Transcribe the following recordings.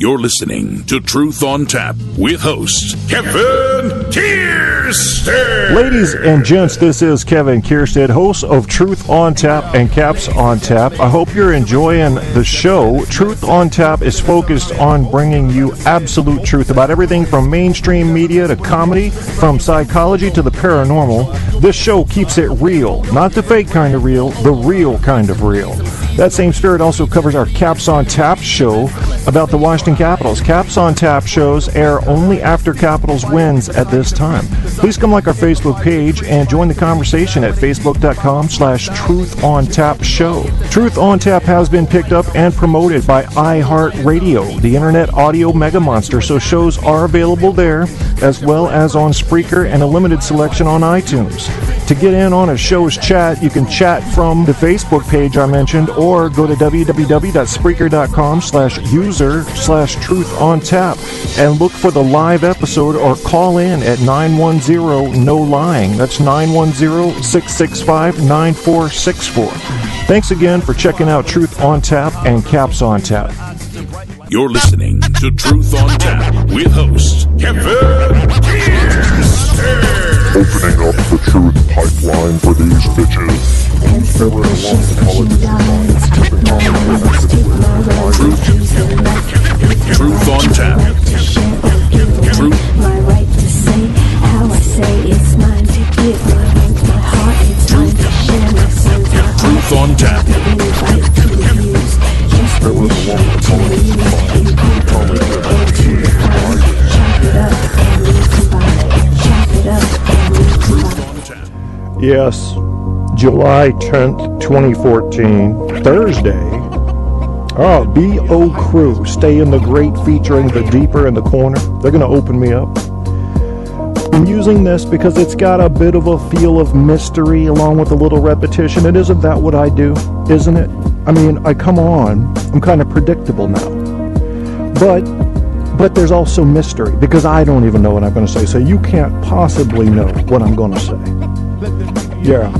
You're listening to Truth on Tap with host Kevin Kierstead. Ladies and gents, this is Kevin Kierstead, host of Truth on Tap and Caps on Tap. I hope you're enjoying the show. Truth on Tap is focused on bringing you absolute truth about everything from mainstream media to comedy, from psychology to the paranormal. This show keeps it real, not the fake kind of real, the real kind of real. That same spirit also covers our Caps on Tap show about the Washington Capitals. Caps on Tap shows air only after Capitals wins at this time. Please come like our Facebook page and join the conversation at facebook.com/Truth on Tap show. Truth on Tap has been picked up and promoted by iHeartRadio, the internet audio mega monster, so shows are available there as well as on Spreaker and a limited selection on iTunes. To get in on a show's chat, you can chat from the Facebook page I mentioned or go to www.spreaker.com/user/truth-on-tap and look for the live episode or call in at 910-NOLYING. That's 910-665-9464. Thanks again for checking out Truth on Tap and Caps on Tap. You're listening to Truth on Tap with host Kevin Kierstead. Opening up the truth pipeline for these bitches. Truth on Tap. Truth. My right to say how I say it's mine to give my hands, my heart. It's mine to share my sons, my heart. Truth on Tap. Right to use just the way to use. Chop it up and leave somebody. Chop it up and leave somebody. Yes, July 10th, 2014, Thursday. Oh, B.O. Crew, Stay in the Great featuring The Deeper in the Corner. They're going to open me up. I'm using this because it's got a bit of a feel of mystery along with a little repetition. And isn't that what I do? Isn't it? I mean, I come on. I'm kind of predictable now. But there's also mystery because I don't even know what I'm going to say. So you can't possibly know what I'm going to say. Yeah,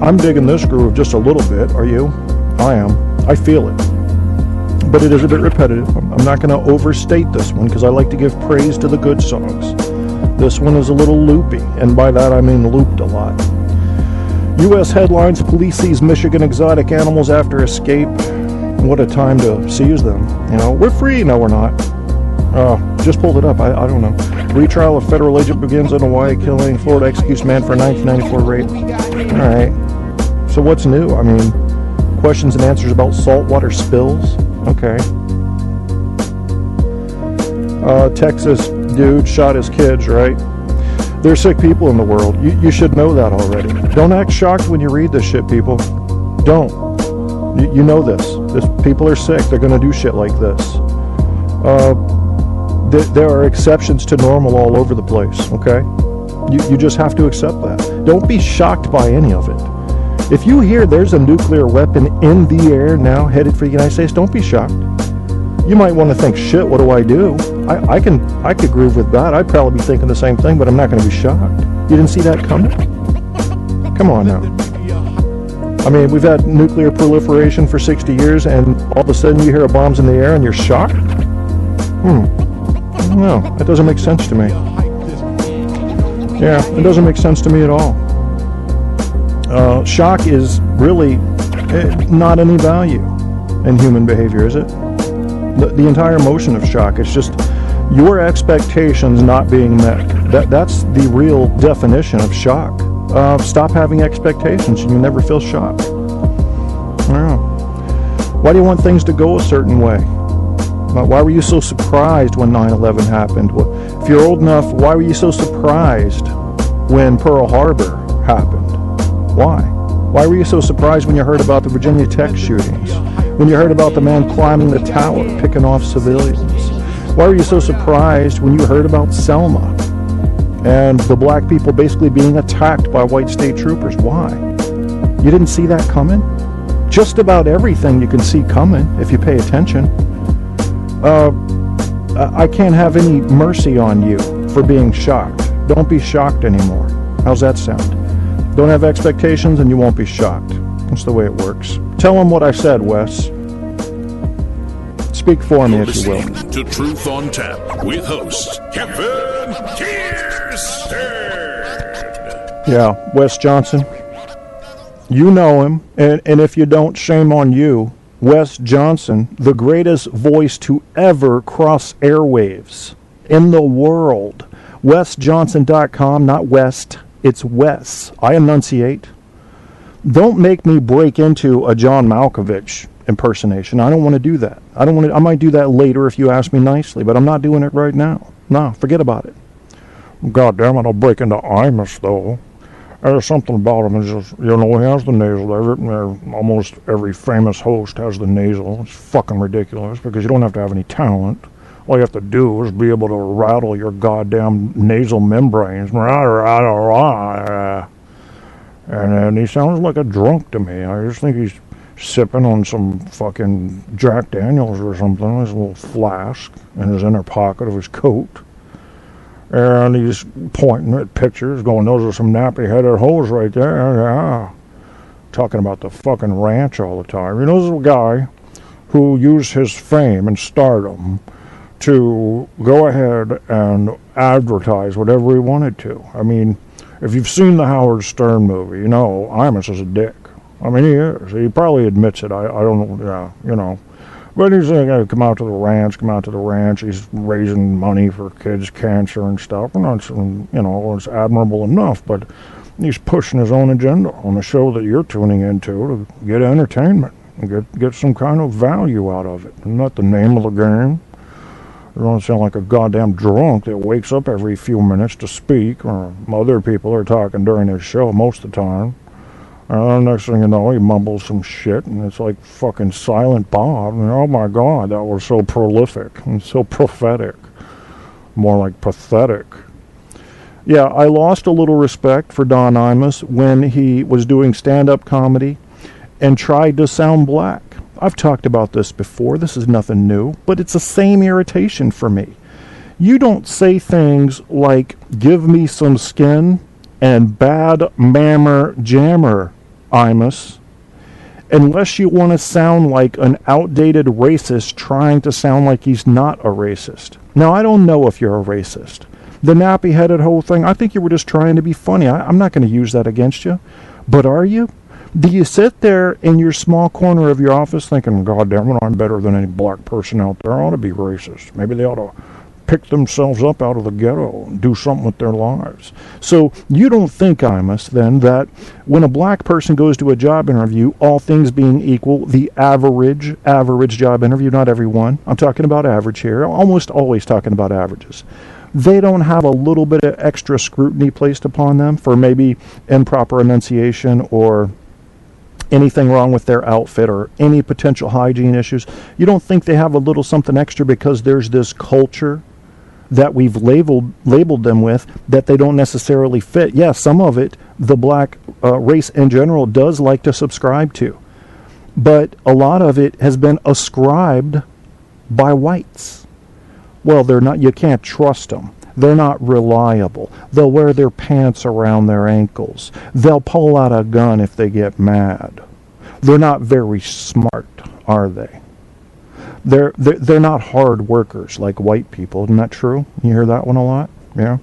I'm digging this groove just a little bit. Are you? I am. I feel it. But it is a bit repetitive. I'm not going to overstate this one because I like to give praise to the good songs. This one is a little loopy, and by that I mean looped a lot. U.S. headlines: Police seize Michigan exotic animals after escape. What a time to seize them. You know, we're free. No, we're not. Just pulled it up. I don't know. Retrial of federal agent begins on Hawaii killing. Florida executes man for 1994 rape. All right. So what's new? I mean, questions and answers about saltwater spills. Okay. Texas dude shot his kids, right? There's sick people in the world. You should know that already. Don't act shocked when you read this shit, people. Don't. You know this. People are sick. They're going to do shit like this. There are exceptions to normal all over the place, okay? You just have to accept that. Don't be shocked by any of it. If you hear there's a nuclear weapon in the air now headed for the United States, don't be shocked. You might want to think, shit, what do I do? I could groove with that. I'd probably be thinking the same thing, but I'm not going to be shocked. You didn't see that coming? Come on now. I mean, we've had nuclear proliferation for 60 years, and all of a sudden you hear bombs in the air and you're shocked? No, that doesn't make sense to me. Yeah, it doesn't make sense to me at all. Shock is really not any value in human behavior, is it? The entire emotion of shock is just your expectations not being met. That's the real definition of shock. Stop having expectations and you never feel shocked. Yeah. Why do you want things to go a certain way? Why were you so surprised when 9/11 happened? Well, if you're old enough, why were you so surprised when Pearl Harbor happened? Why? Why were you so surprised when you heard about the Virginia Tech shootings? When you heard about the man climbing the tower, picking off civilians? Why were you so surprised when you heard about Selma and the black people basically being attacked by white state troopers? Why? You didn't see that coming? Just about everything you can see coming if you pay attention. I can't have any mercy on you for being shocked. Don't be shocked anymore. How's that sound? Don't have expectations and you won't be shocked. That's the way it works. Tell them what I said, Wes. Speak for me, You're if you will. listening to Truth on Tap with host Kevin Kierstead. Yeah, Wes Johnson. You know him, and if you don't, shame on you. Wes Johnson, the greatest voice to ever cross airwaves in the world. WesJohnson.com, not West, it's Wes. I enunciate. Don't make me break into a John Malkovich impersonation. I don't want to do that. I might do that later if you ask me nicely, but I'm not doing it right now. No, forget about it. God damn it, I'll break into Imus, though. There's something about him. It's just, he has the nasal. Almost every famous host has the nasal. It's fucking ridiculous because you don't have to have any talent. All you have to do is be able to rattle your goddamn nasal membranes. And then he sounds like a drunk to me. I just think he's sipping on some fucking Jack Daniels or something. His little flask in his inner pocket of his coat. And he's pointing at pictures, going, those are some nappy-headed hoes right there. Yeah. Talking about the fucking ranch all the time. You know, this is a guy who used his fame and stardom to go ahead and advertise whatever he wanted to. I mean, if you've seen the Howard Stern movie, you know Imus is a dick. I mean, he is. He probably admits it. I don't know, yeah, you know. But he's going to come out to the ranch. He's raising money for kids' cancer and stuff. And that's, you know, it's admirable enough. But he's pushing his own agenda on the show that you're tuning into to get entertainment and get some kind of value out of it. Isn't that the name of the game? You don't sound like a goddamn drunk that wakes up every few minutes to speak, or other people are talking during his show most of the time. Next thing you know, he mumbles some shit, and it's like fucking Silent Bob. And, oh my God, that was so prolific and so prophetic. More like pathetic. Yeah, I lost a little respect for Don Imus when he was doing stand-up comedy and tried to sound black. I've talked about this before. This is nothing new, but it's the same irritation for me. You don't say things like, give me some skin and bad mammer jammer, Imus, unless you want to sound like an outdated racist trying to sound like he's not a racist. Now, I don't know if you're a racist. The nappy-headed whole thing, I think you were just trying to be funny. I'm not going to use that against you. But are you? Do you sit there in your small corner of your office thinking, God damn it, I'm better than any black person out there. I ought to be racist. Maybe they ought to pick themselves up out of the ghetto and do something with their lives. So you don't think, Imus, then, that when a black person goes to a job interview, all things being equal, the average job interview, not everyone, I'm talking about average here, almost always talking about averages, they don't have a little bit of extra scrutiny placed upon them for maybe improper enunciation or anything wrong with their outfit or any potential hygiene issues. You don't think they have a little something extra because there's this culture that we've labeled them with that they don't necessarily fit. Yeah, some of it the black race in general does like to subscribe to, but a lot of it has been ascribed by whites. Well, they're not. You can't trust them. They're not reliable. They'll wear their pants around their ankles. They'll pull out a gun if they get mad. They're not very smart, are they? They're not hard workers like white people. Isn't that true? You hear that one a lot? Yeah.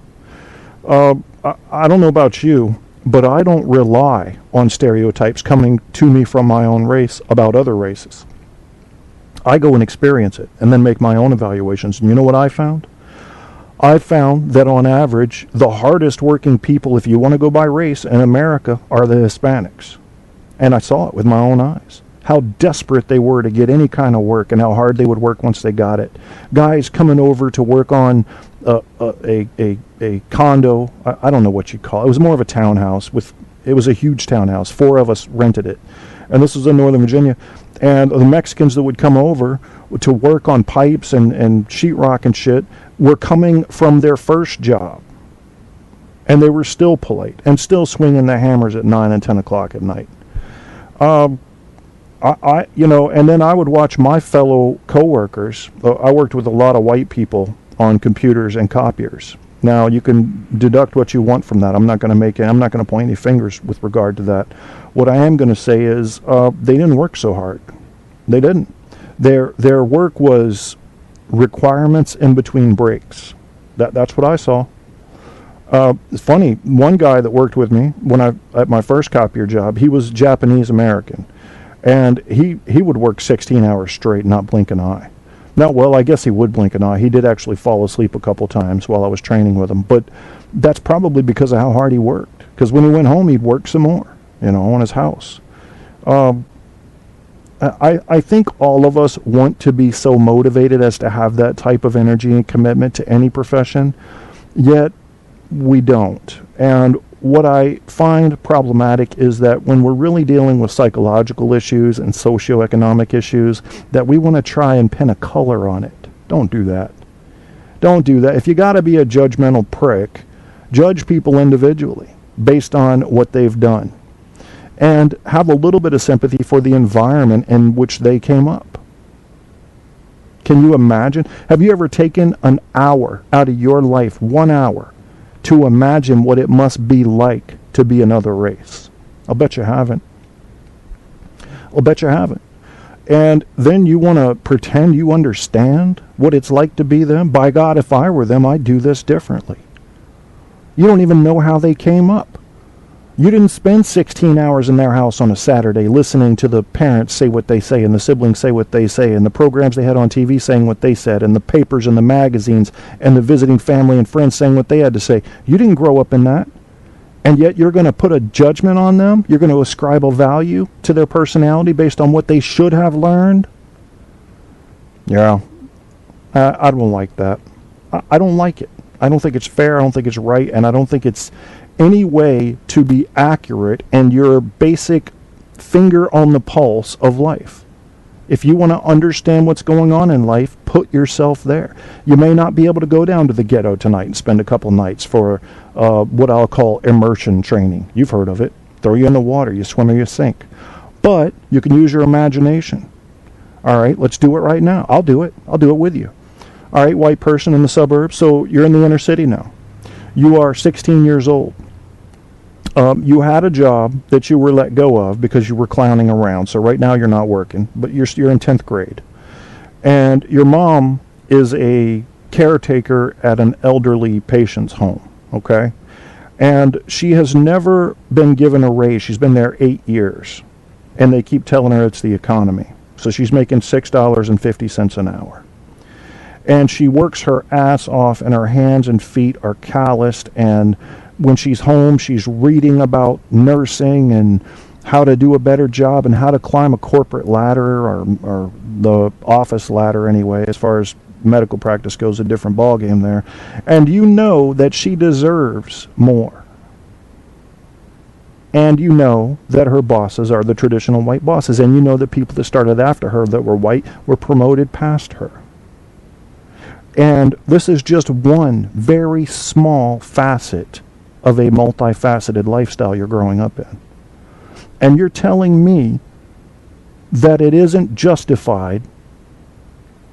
I don't know about you, but I don't rely on stereotypes coming to me from my own race about other races. I go and experience it and then make my own evaluations. And you know what I found? I found that on average, the hardest working people, if you want to go by race, in America are the Hispanics. And I saw it with my own eyes. How desperate they were to get any kind of work and how hard they would work once they got it. Guys coming over to work on a condo, I don't know what you call it. It was more of a townhouse. It was a huge townhouse. 4 of us rented it. And this was in Northern Virginia. And the Mexicans that would come over to work on pipes and sheetrock and shit were coming from their first job. And they were still polite and still swinging the hammers at 9 and 10 o'clock at night. And then I would watch my fellow coworkers. I worked with a lot of white people on computers and copiers. Now, you can deduct what you want from that. I'm not going to point any fingers with regard to that. What I am going to say is they didn't work so hard. They didn't. Their work was requirements in between breaks. That's what I saw. It's funny, one guy that worked with me at my first copier job, he was Japanese American, and he would work 16 hours straight, not blink an eye. Now, well, I guess he would blink an eye. He did actually fall asleep a couple times while I was training with him, but that's probably because of how hard he worked. Because when he went home, he'd work some more, on his house. I think all of us want to be so motivated as to have that type of energy and commitment to any profession, yet we don't. And what I find problematic is that when we're really dealing with psychological issues and socioeconomic issues, that we want to try and pin a color on it. Don't do that. Don't do that. If you got to be a judgmental prick, judge people individually based on what they've done. And have a little bit of sympathy for the environment in which they came up. Can you imagine? Have you ever taken an hour out of your life, 1 hour, to imagine what it must be like to be another race? I'll bet you haven't. I'll bet you haven't. And then you want to pretend you understand what it's like to be them? By God, if I were them, I'd do this differently. You don't even know how they came up. You didn't spend 16 hours in their house on a Saturday listening to the parents say what they say and the siblings say what they say and the programs they had on TV saying what they said and the papers and the magazines and the visiting family and friends saying what they had to say. You didn't grow up in that. And yet you're going to put a judgment on them? You're going to ascribe a value to their personality based on what they should have learned? Yeah. I don't like that. I don't like it. I don't think it's fair. I don't think it's right. And I don't think it's any way to be accurate and your basic finger on the pulse of life. If you want to understand what's going on in life, put yourself there. You may not be able to go down to the ghetto tonight and spend a couple nights for what I'll call immersion training. You've heard of it. Throw you in the water, you swim or you sink. But you can use your imagination. All right, let's do it right now. I'll do it. I'll do it with you. All right, white person in the suburbs. So you're in the inner city now. You are 16 years old. You had a job that you were let go of because you were clowning around. So right now you're not working, but you're in 10th grade. And your mom is a caretaker at an elderly patient's home, okay? And she has never been given a raise. She's been there 8 years. And they keep telling her it's the economy. So she's making $6.50 an hour. And she works her ass off, and her hands and feet are calloused, and when she's home, she's reading about nursing and how to do a better job and how to climb a corporate ladder or the office ladder anyway. As far as medical practice goes, a different ballgame there. And you know that she deserves more. And you know that her bosses are the traditional white bosses. And you know that people that started after her that were white were promoted past her. And this is just one very small facet of a multifaceted lifestyle you're growing up in. And you're telling me that it isn't justified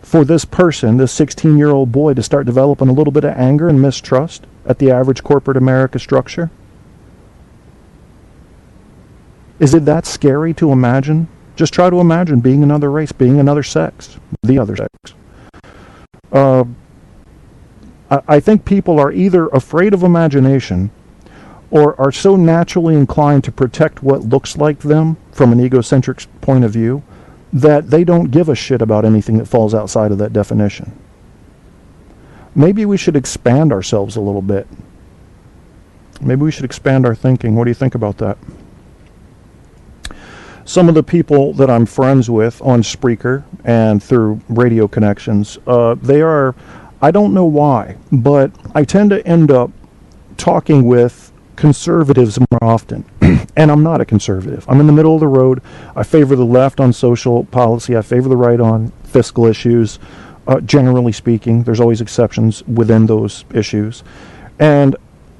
for this person, this 16-year-old boy, to start developing a little bit of anger and mistrust at the average corporate America structure? Is it that scary to imagine? Just try to imagine being another race, being another sex, the other sex. I think people are either afraid of imagination or are so naturally inclined to protect what looks like them from an egocentric point of view that they don't give a shit about anything that falls outside of that definition. Maybe we should expand ourselves a little bit. Maybe we should expand our thinking. What do you think about that? Some of the people that I'm friends with on Spreaker and through radio connections, they are, I don't know why, but I tend to end up talking with conservatives more often. And I'm not a conservative. I'm in the middle of the road. I favor the left on social policy. I favor the right on fiscal issues. Generally speaking, there's always exceptions within those issues. And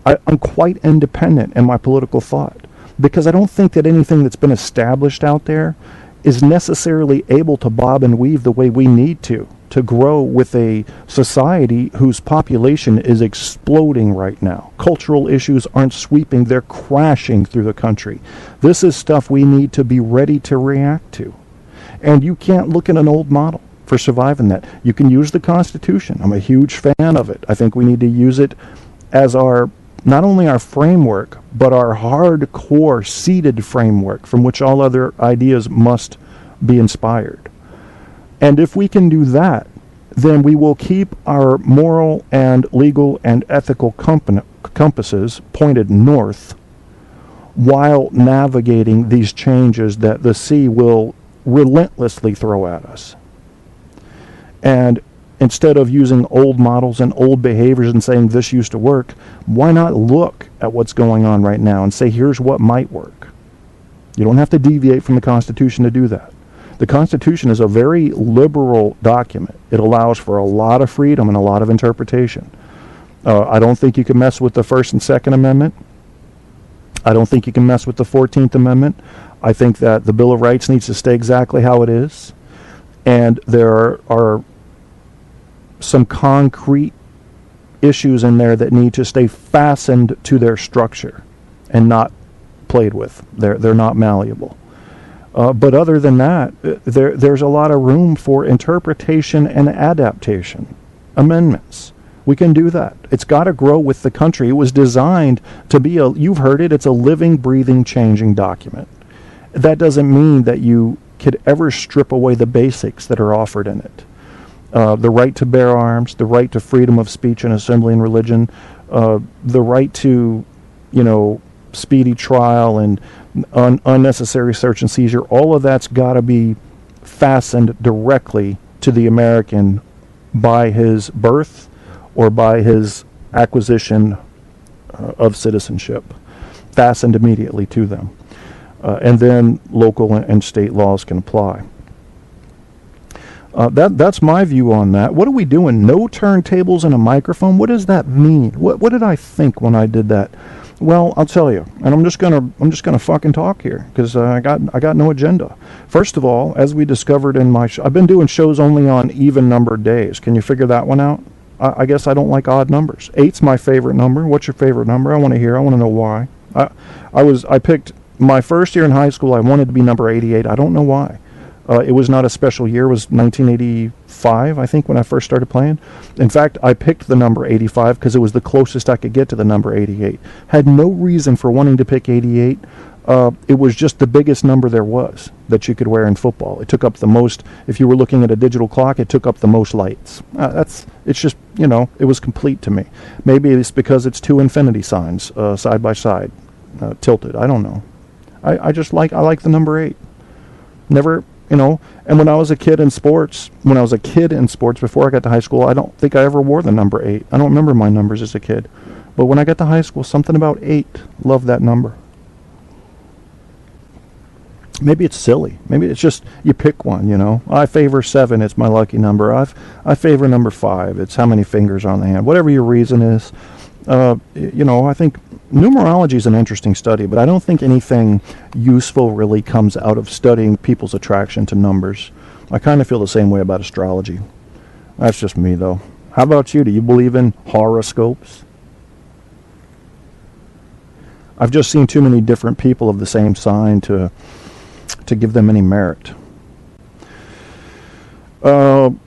I'm quite independent in my political thought, because I don't think that anything that's been established out there is necessarily able to bob and weave the way we need to grow with a society whose population is exploding right now. Cultural issues aren't sweeping, they're crashing through the country. This is stuff we need to be ready to react to. And you can't look at an old model for surviving that. You can use the Constitution. I'm a huge fan of it. I think we need to use it as our, not only our framework, but our hardcore seated framework from which all other ideas must be inspired. And if we can do that, then we will keep our moral and legal and ethical compasses pointed north while navigating these changes that the sea will relentlessly throw at us. And instead of using old models and old behaviors and saying this used to work, why not look at what's going on right now and say here's what might work? You don't have to deviate from the Constitution to do that. The Constitution is a very liberal document. It allows for a lot of freedom and a lot of interpretation. I don't think you can mess with the First and Second Amendment. I don't think you can mess with the 14th Amendment. I think that the Bill of Rights needs to stay exactly how it is. And there are some concrete issues in there that need to stay fastened to their structure and not played with. They're not malleable. But other than that, there's a lot of room for interpretation and adaptation. Amendments. We can do that. It's got to grow with the country. It was designed to be you've heard it, it's a living, breathing, changing document. That doesn't mean that you could ever strip away the basics that are offered in it. The right to bear arms, the right to freedom of speech and assembly and religion, the right to, speedy trial and unnecessary search and seizure, all of that's got to be fastened directly to the American by his birth or by his acquisition of citizenship, fastened immediately to them. And then local and state laws can apply. That's my view on that. What are we doing? No turntables and a microphone? What does that mean? What did I think when I did that? Well, I'll tell you, and I'm just gonna fucking talk here because I got no agenda. First of all, as we discovered in my I've been doing shows only on even numbered days. Can you figure that one out? I guess I don't like odd numbers. 8's my favorite number. What's your favorite number? I want to hear. I want to know why. I picked my first year in high school. I wanted to be number 88. I don't know why. It was not a special year. It was 1985, I think, when I first started playing. In fact, I picked the number 85 because it was the closest I could get to the number 88. Had no reason for wanting to pick 88. It was just the biggest number there was that you could wear in football. It took up the most, if you were looking at a digital clock, it took up the most lights. It's just, it was complete to me. Maybe it's because it's two infinity signs side by side, tilted. I don't know. I like the number 8. Never... and when I was a kid in sports, before I got to high school, I don't think I ever wore the number 8. I don't remember my numbers as a kid. But when I got to high school, something about 8, loved that number. Maybe it's silly. Maybe it's just you pick one, I favor 7, it's my lucky number. I favor number 5, it's how many fingers on the hand. Whatever your reason is, I think numerology is an interesting study, but I don't think anything useful really comes out of studying people's attraction to numbers. I kind of feel the same way about astrology. That's just me, though. How about you? Do you believe in horoscopes? I've just seen too many different people of the same sign to give them any merit. Something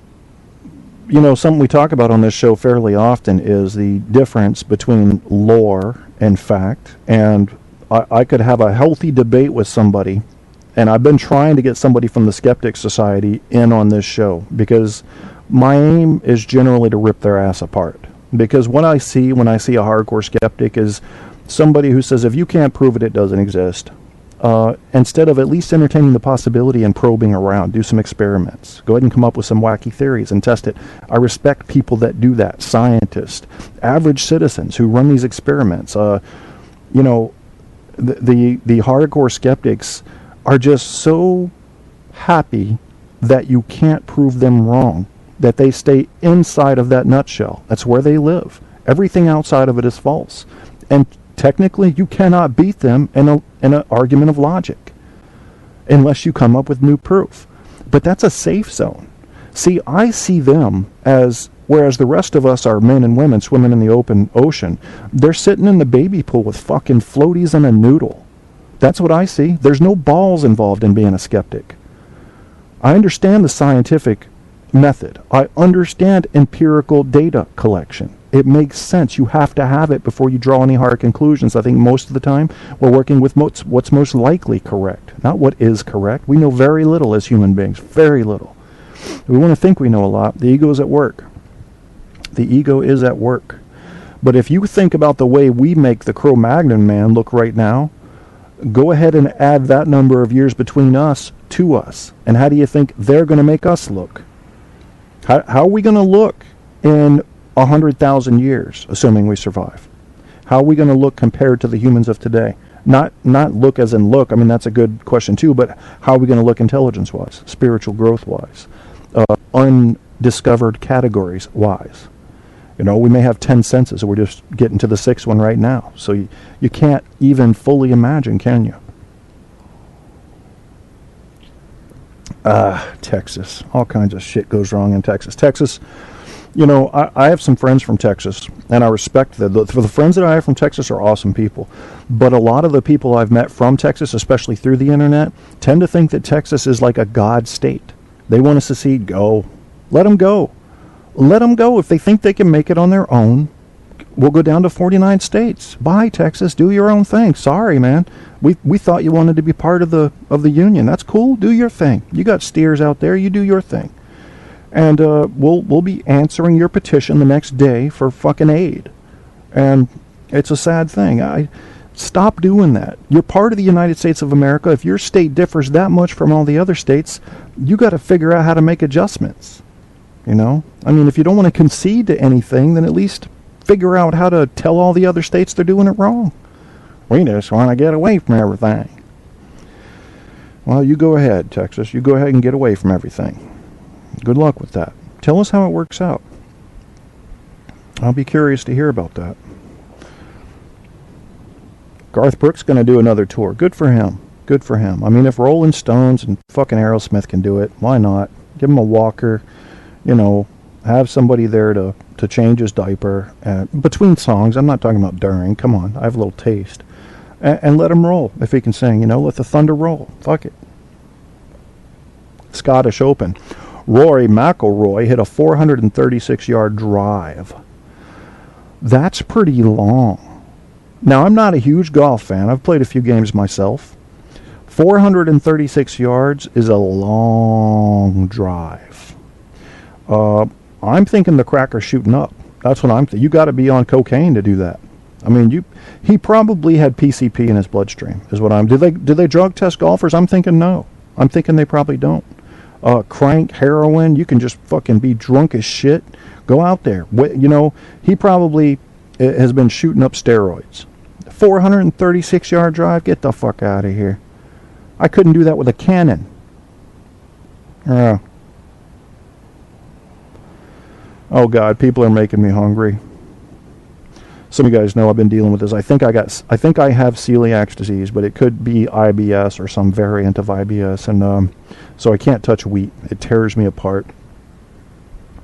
we talk about on this show fairly often is the difference between lore and fact. And I could have a healthy debate with somebody, and I've been trying to get somebody from the Skeptic Society in on this show because my aim is generally to rip their ass apart. Because what I see when I see a hardcore skeptic is somebody who says, if you can't prove it, it doesn't exist. Instead of at least entertaining the possibility and probing around, do some experiments. Go ahead and come up with some wacky theories and test it. I respect people that do that, scientists, average citizens who run these experiments. The hardcore skeptics are just so happy that you can't prove them wrong, that they stay inside of that nutshell. That's where they live. Everything outside of it is false. And technically, you cannot beat them in an argument of logic unless you come up with new proof. But that's a safe zone. See, I see them as, whereas the rest of us are men and women swimming in the open ocean, they're sitting in the baby pool with fucking floaties and a noodle. That's what I see. There's no balls involved in being a skeptic. I understand the scientific method. I understand empirical data collection. It makes sense. You have to have it before you draw any hard conclusions. I think most of the time we're working with what's most likely correct, not what is correct. We know very little as human beings, very little. We want to think we know a lot. The ego is at work. The ego is at work. But if you think about the way we make the Cro-Magnon man look right now, go ahead and add that number of years between us to us. And how do you think they're going to make us look? How are we going to look in 100,000 years, assuming we survive? How are we going to look compared to the humans of today? Not look as in look. I mean, that's a good question too, but how are we going to look intelligence-wise, spiritual growth-wise, undiscovered categories-wise? You know, we may have 10 senses, and we're just getting to the 6th one right now. So you can't even fully imagine, can you? Texas. All kinds of shit goes wrong in Texas. Texas, you know, I have some friends from Texas, and I respect them. For the friends that I have from Texas are awesome people. But a lot of the people I've met from Texas, especially through the internet, tend to think that Texas is like a God state. They want to secede. Go. Let them go. Let them go. If they think they can make it on their own, we'll go down to 49 states. Bye, Texas. Do your own thing. Sorry, man. We thought you wanted to be part of the union. That's cool. Do your thing. You got steers out there. You do your thing. And we'll be answering your petition the next day for fucking aid. And it's a sad thing. Stop doing that. You're part of the United States of America. If your state differs that much from all the other states, you got to figure out how to make adjustments. You know? I mean, if you don't want to concede to anything, then at least figure out how to tell all the other states they're doing it wrong. We just want to get away from everything. Well, you go ahead, Texas. You go ahead and get away from everything. Good luck with that. Tell us how it works out. I'll be curious to hear about that. Garth Brooks going to do another tour. Good for him. Good for him. I mean, if Rolling Stones and fucking Aerosmith can do it, why not? Give him a walker. You know, have somebody there to change his diaper between songs. I'm not talking about during. Come on, I have a little taste. And let him roll if he can sing. You know, let the thunder roll. Fuck it. Scottish Open. Rory McIlroy hit a 436-yard drive. That's pretty long. Now, I'm not a huge golf fan. I've played a few games myself. 436 yards is a long drive. I'm thinking the cracker's shooting up. That's what I'm thinking. You got to be on cocaine to do that. I mean, he probably had PCP in his bloodstream, is what I'm... Do they drug test golfers? I'm thinking no. I'm thinking they probably don't. Crank, heroin, you can just fucking be drunk as shit. Go out there. You know, he probably has been shooting up steroids. 436-yard drive? Get the fuck out of here. I couldn't do that with a cannon. Oh, God, people are making me hungry. Some of you guys know I've been dealing with this. I think I have celiac disease, but it could be IBS or some variant of IBS, and so I can't touch wheat. It tears me apart.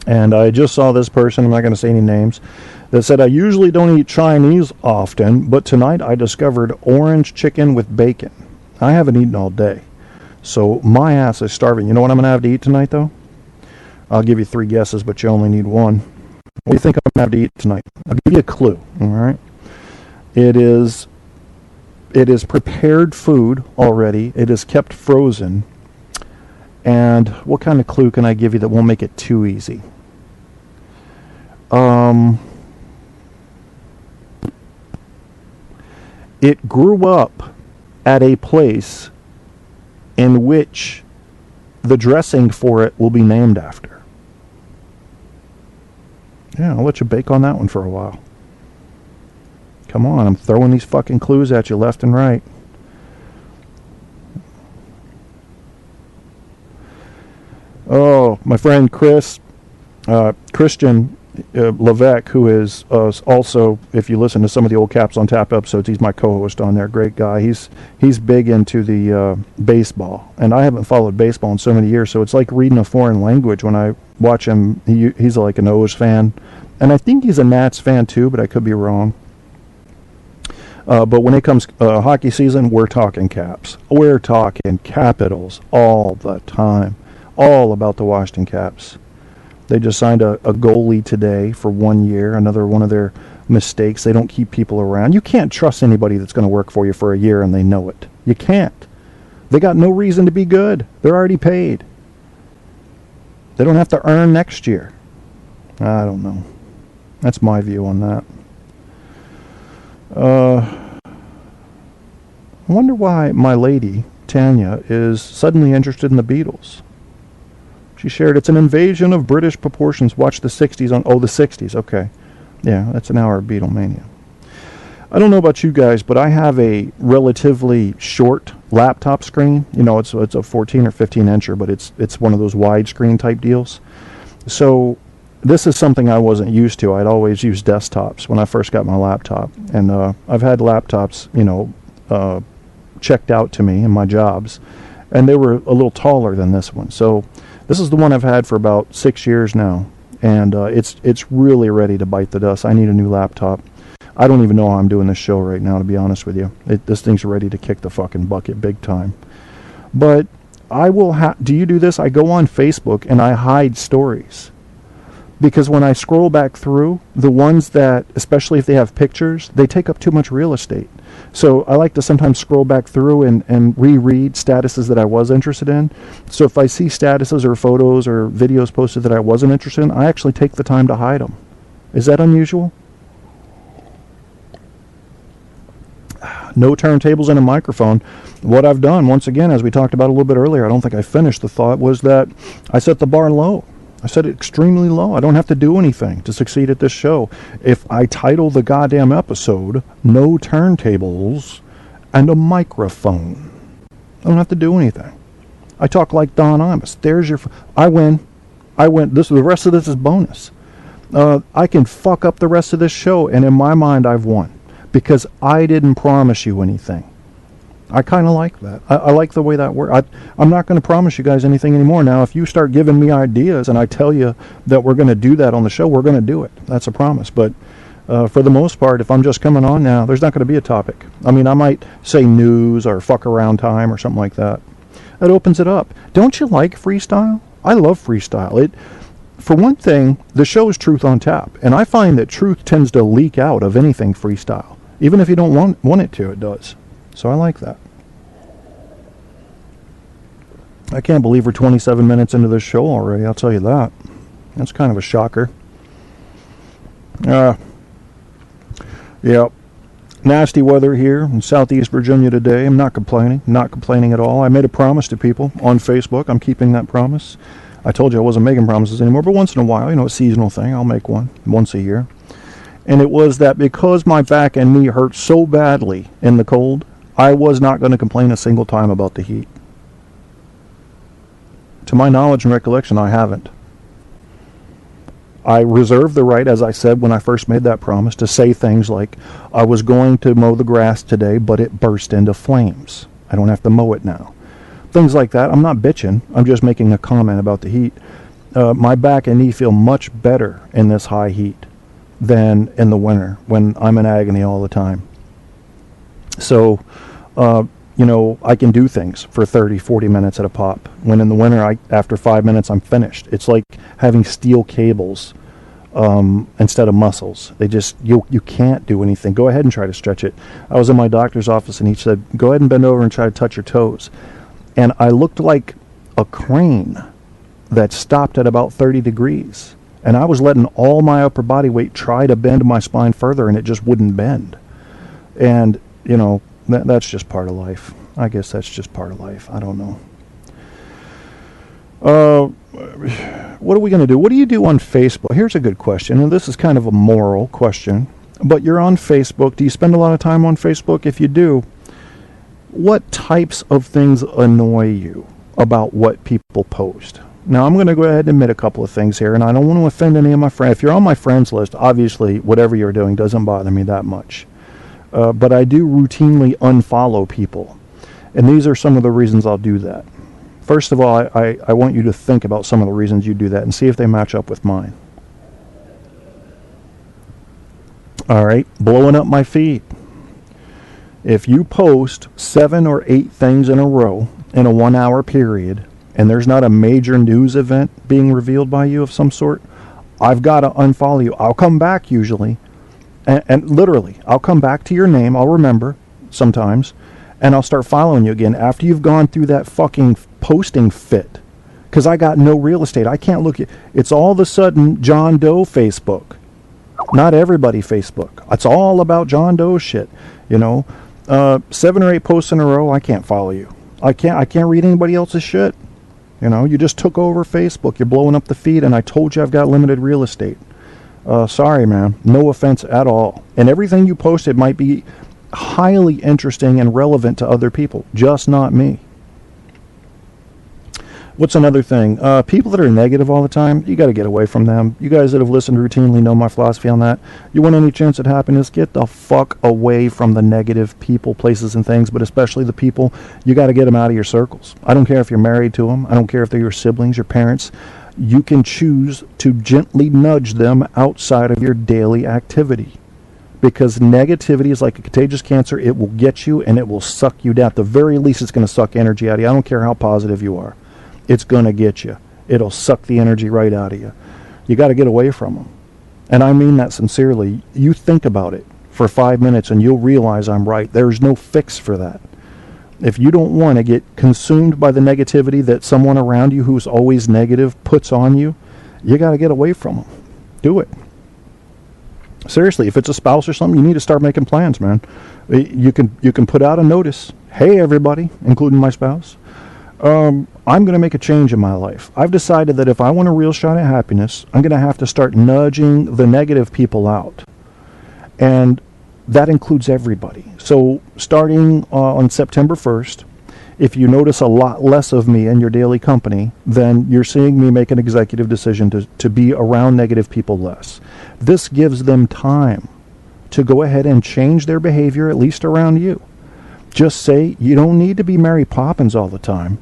And I just saw this person, I'm not going to say any names, that said, I usually don't eat Chinese often, but tonight I discovered orange chicken with bacon. I haven't eaten all day, so my ass is starving. You know what I'm going to have to eat tonight, though? I'll give you 3 guesses, but you only need 1. What do you think I'm going to have to eat tonight? I'll give you a clue, all right? It is prepared food already. It is kept frozen. And what kind of clue can I give you that won't make it too easy? It grew up at a place in which the dressing for it will be named after. Yeah, I'll let you bake on that one for a while. Come on, I'm throwing these fucking clues at you left and right. Oh, my friend Christian Levesque, who is also, if you listen to some of the old Caps on Tap episodes, he's my co-host on there. Great guy. He's big into the baseball, and I haven't followed baseball in so many years, so it's like reading a foreign language when I watch him. He's like an O's fan, and I think he's a Nats fan too, but I could be wrong. But when it comes hockey season, we're talking Caps. We're talking Capitals all the time. all about the Washington Caps. They just signed a goalie today for 1 year, another one of their mistakes. They don't keep people around. You can't trust anybody that's going to work for you for a year and they know it. You can't. They got no reason to be good. They're already paid. They don't have to earn next year. I don't know. That's my view on that. I wonder why my lady, Tanya, is suddenly interested in the Beatles. She shared, it's an invasion of British proportions. Watch the 60s on... Oh, the 60s. Okay. Yeah, that's an hour of Beatlemania. I don't know about you guys, but I have a relatively short laptop screen. You know, it's a 14 or 15 incher, but it's one of those widescreen type deals. So this is something I wasn't used to. I'd always used desktops when I first got my laptop. And I've had laptops, you know, checked out to me in my jobs. And they were a little taller than this one. So this is the one I've had for about 6 years now. And it's really ready to bite the dust. I need a new laptop. I don't even know how I'm doing this show right now, to be honest with you. This thing's ready to kick the fucking bucket big time. But I will do you do this? I go on Facebook and I hide stories. Because when I scroll back through, the ones that, especially if they have pictures, they take up too much real estate. So I like to sometimes scroll back through and reread statuses that I was interested in. So if I see statuses or photos or videos posted that I wasn't interested in, I actually take the time to hide them. Is that unusual? No turntables and a microphone. What I've done, once again, as we talked about a little bit earlier, I don't think I finished the thought, was that I set the bar low. I set it extremely low. I don't have to do anything to succeed at this show. If I title the goddamn episode, No Turntables and a Microphone, I don't have to do anything. I talk like Don Imus. There's your... I win. The rest of this is bonus. I can fuck up the rest of this show, and in my mind, I've won. Because I didn't promise you anything. I kind of like that. I like the way that works. I'm not going to promise you guys anything anymore. Now, if you start giving me ideas and I tell you that we're going to do that on the show, we're going to do it. That's a promise. But for the most part, if I'm just coming on now, there's not going to be a topic. I mean, I might say news or fuck around time or something like that. That opens it up. Don't you like freestyle? I love freestyle. For one thing, the show is truth on tap. And I find that truth tends to leak out of anything freestyle. Even if you don't want it to, it does. So I like that. I can't believe we're 27 minutes into this show already, I'll tell you that. That's kind of a shocker. Yeah. Nasty weather here in Southeast Virginia today. I'm not complaining. Not complaining at all. I made a promise to people on Facebook. I'm keeping that promise. I told you I wasn't making promises anymore, but once in a while, you know, a seasonal thing, I'll make one once a year. And it was that because my back and knee hurt so badly in the cold, I was not going to complain a single time about the heat. To my knowledge and recollection, I haven't. I reserve the right, as I said when I first made that promise, to say things like, I was going to mow the grass today, but it burst into flames. I don't have to mow it now. Things like that. I'm not bitching. I'm just making a comment about the heat. My back and knee feel much better in this high heat than in the winter when I'm in agony all the time. So, you know, I can do things for 30, 40 minutes at a pop. When in the winter, after 5 minutes, I'm finished. It's like having steel cables instead of muscles. They just, you can't do anything. Go ahead and try to stretch it. I was in my doctor's office and he said, go ahead and bend over and try to touch your toes. And I looked like a crane that stopped at about 30 degrees. And I was letting all my upper body weight try to bend my spine further, and it just wouldn't bend. And, you know, that's just part of life. I guess that's just part of life. I don't know. What are we going to do? What do you do on Facebook? Here's a good question, and this is kind of a moral question. But you're on Facebook. Do you spend a lot of time on Facebook? If you do, what types of things annoy you about what people post? Now, I'm going to go ahead and admit a couple of things here, and I don't want to offend any of my friends. If you're on my friends list, obviously, whatever you're doing doesn't bother me that much. But I do routinely unfollow people, and these are some of the reasons I'll do that. First of all, I want you to think about some of the reasons you do that and see if they match up with mine. All right, blowing up my feed. If you post 7 or 8 things in a row in a 1 hour period, and there's not a major news event being revealed by you of some sort, I've got to unfollow you. I'll come back usually, and literally, I'll come back to your name. I'll remember sometimes, and I'll start following you again after you've gone through that fucking posting fit. Because I got no real estate. I can't look at it's all of a sudden John Doe Facebook. Not everybody Facebook. It's all about John Doe shit. 7 or 8 posts in a row, I can't follow you. I can't read anybody else's shit. You just took over Facebook. You're blowing up the feed, and I told you I've got limited real estate. Sorry, man. No offense at all. And everything you posted might be highly interesting and relevant to other people, just not me. What's another thing? People that are negative all the time, you got to get away from them. You guys that have listened routinely know my philosophy on that. You want any chance at happiness, get the fuck away from the negative people, places, and things, but especially the people, you got to get them out of your circles. I don't care if you're married to them. I don't care if they're your siblings, your parents. You can choose to gently nudge them outside of your daily activity. Because negativity is like a contagious cancer. It will get you and it will suck you down. At the very least, it's going to suck energy out of you. I don't care how positive you are. It's going to get you. It'll suck the energy right out of you. You got to get away from them. And I mean that sincerely. You think about it for 5 minutes and you'll realize I'm right. There's no fix for that. If you don't want to get consumed by the negativity that someone around you who's always negative puts on you, you got to get away from them. Do it. Seriously, if it's a spouse or something, you need to start making plans, man. You can put out a notice. Hey, everybody, including my spouse. I'm going to make a change in my life. I've decided that if I want a real shot at happiness, I'm going to have to start nudging the negative people out. And that includes everybody. So starting on September 1st, if you notice a lot less of me in your daily company, then you're seeing me make an executive decision to be around negative people less. This gives them time to go ahead and change their behavior, at least around you. Just say, you don't need to be Mary Poppins all the time,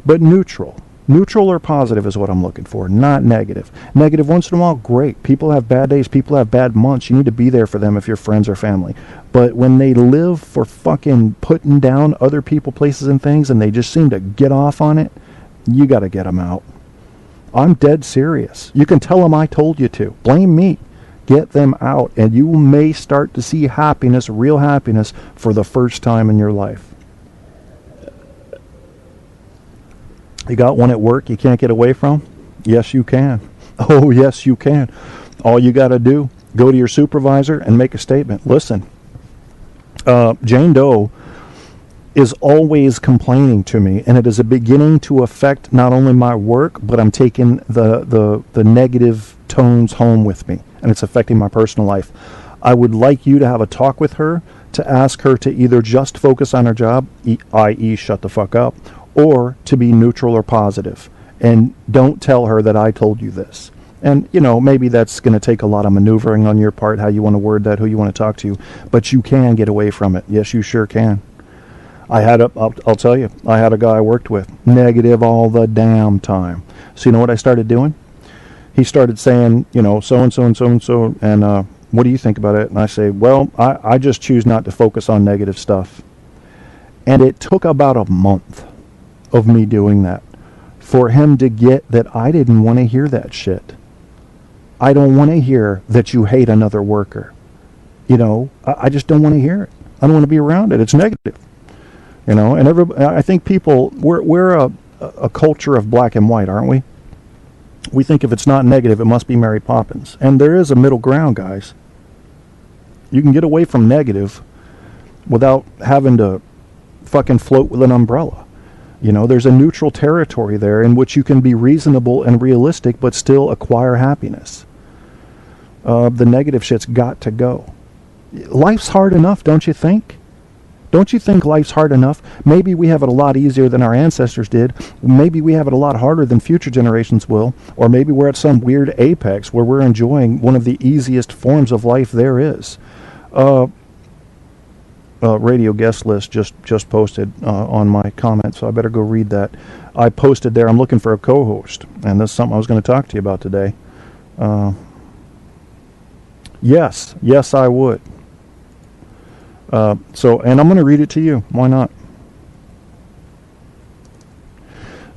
but neutral. Neutral or positive is what I'm looking for, not negative. Negative once in a while, great. People have bad days, people have bad months. You need to be there for them if you're friends or family. But when they live for fucking putting down other people, places, and things, and they just seem to get off on it, you got to get them out. I'm dead serious. You can tell them I told you to. Blame me. Get them out, and you may start to see happiness, real happiness, for the first time in your life. You got one at work you can't get away from? Yes, you can. Oh, yes, you can. All you got to do, go to your supervisor and make a statement. Listen, Jane Doe is always complaining to me, and it is beginning to affect not only my work, but I'm taking the negative tones home with me, and it's affecting my personal life. I would like you to have a talk with her to ask her to either just focus on her job, i.e. shut the fuck up, or to be neutral or positive. And don't tell her that I told you this. And, maybe that's going to take a lot of maneuvering on your part, how you want to word that, who you want to talk to. But you can get away from it. Yes, you sure can. I'll tell you, I had a guy I worked with, negative all the damn time. So you know what I started doing? He started saying, so-and-so and so-and-so, and what do you think about it? And I say, well, I just choose not to focus on negative stuff. And it took about a month of me doing that for him to get that I didn't want to hear that shit. I don't want to hear that you hate another worker. I just don't want to hear it. I don't want to be around it. It's negative. And I think people, we're a culture of black and white, aren't we? We think if it's not negative, it must be Mary Poppins. And there is a middle ground, guys. You can get away from negative without having to fucking float with an umbrella. There's a neutral territory there in which you can be reasonable and realistic but still acquire happiness. The negative shit's got to go. Life's hard enough, don't you think? Don't you think life's hard enough? Maybe we have it a lot easier than our ancestors did. Maybe we have it a lot harder than future generations will. Or maybe we're at some weird apex where we're enjoying one of the easiest forms of life there is. Radio guest list just posted on my comment, so I better go read that. I posted there, I'm looking for a co-host, and this is something I was going to talk to you about today. Yes, I would. And I'm going to read it to you. Why not?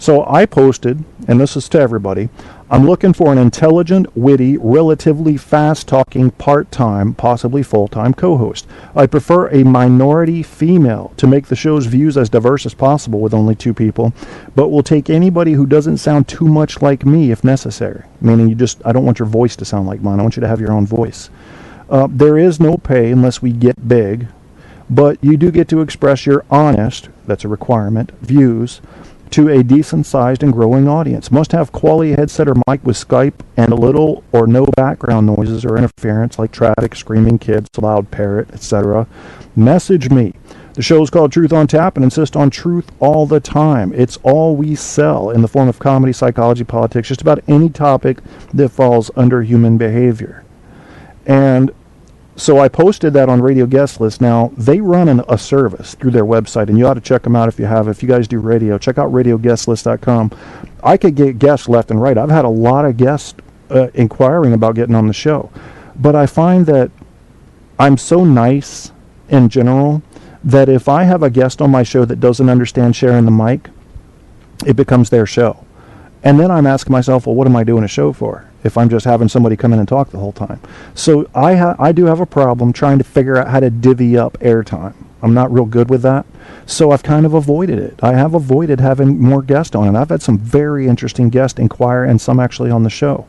So I posted, and this is to everybody, I'm looking for an intelligent, witty, relatively fast-talking, part-time, possibly full-time co-host. I prefer a minority female to make the show's views as diverse as possible with only 2 people, but will take anybody who doesn't sound too much like me if necessary. Meaning I don't want your voice to sound like mine. I want you to have your own voice. There is no pay unless we get big, but you do get to express your honest, that's a requirement, views to a decent-sized and growing audience. Must have quality headset or mic with Skype and a little or no background noises or interference like traffic, screaming kids, loud parrot, etc. Message me. The show is called Truth on Tap and insist on truth all the time. It's all we sell in the form of comedy, psychology, politics, just about any topic that falls under human behavior. And so I posted that on Radio Guest List. Now, they run a service through their website, and you ought to check them out if you have. If you guys do radio, check out radioguestlist.com. I could get guests left and right. I've had a lot of guests inquiring about getting on the show. But I find that I'm so nice in general that if I have a guest on my show that doesn't understand sharing the mic, it becomes their show. And then I'm asking myself, well, what am I doing a show for if I'm just having somebody come in and talk the whole time? So I do have a problem trying to figure out how to divvy up airtime. I'm not real good with that. So I've kind of avoided it. I have avoided having more guests on, and I've had some very interesting guests inquire, and some actually on the show.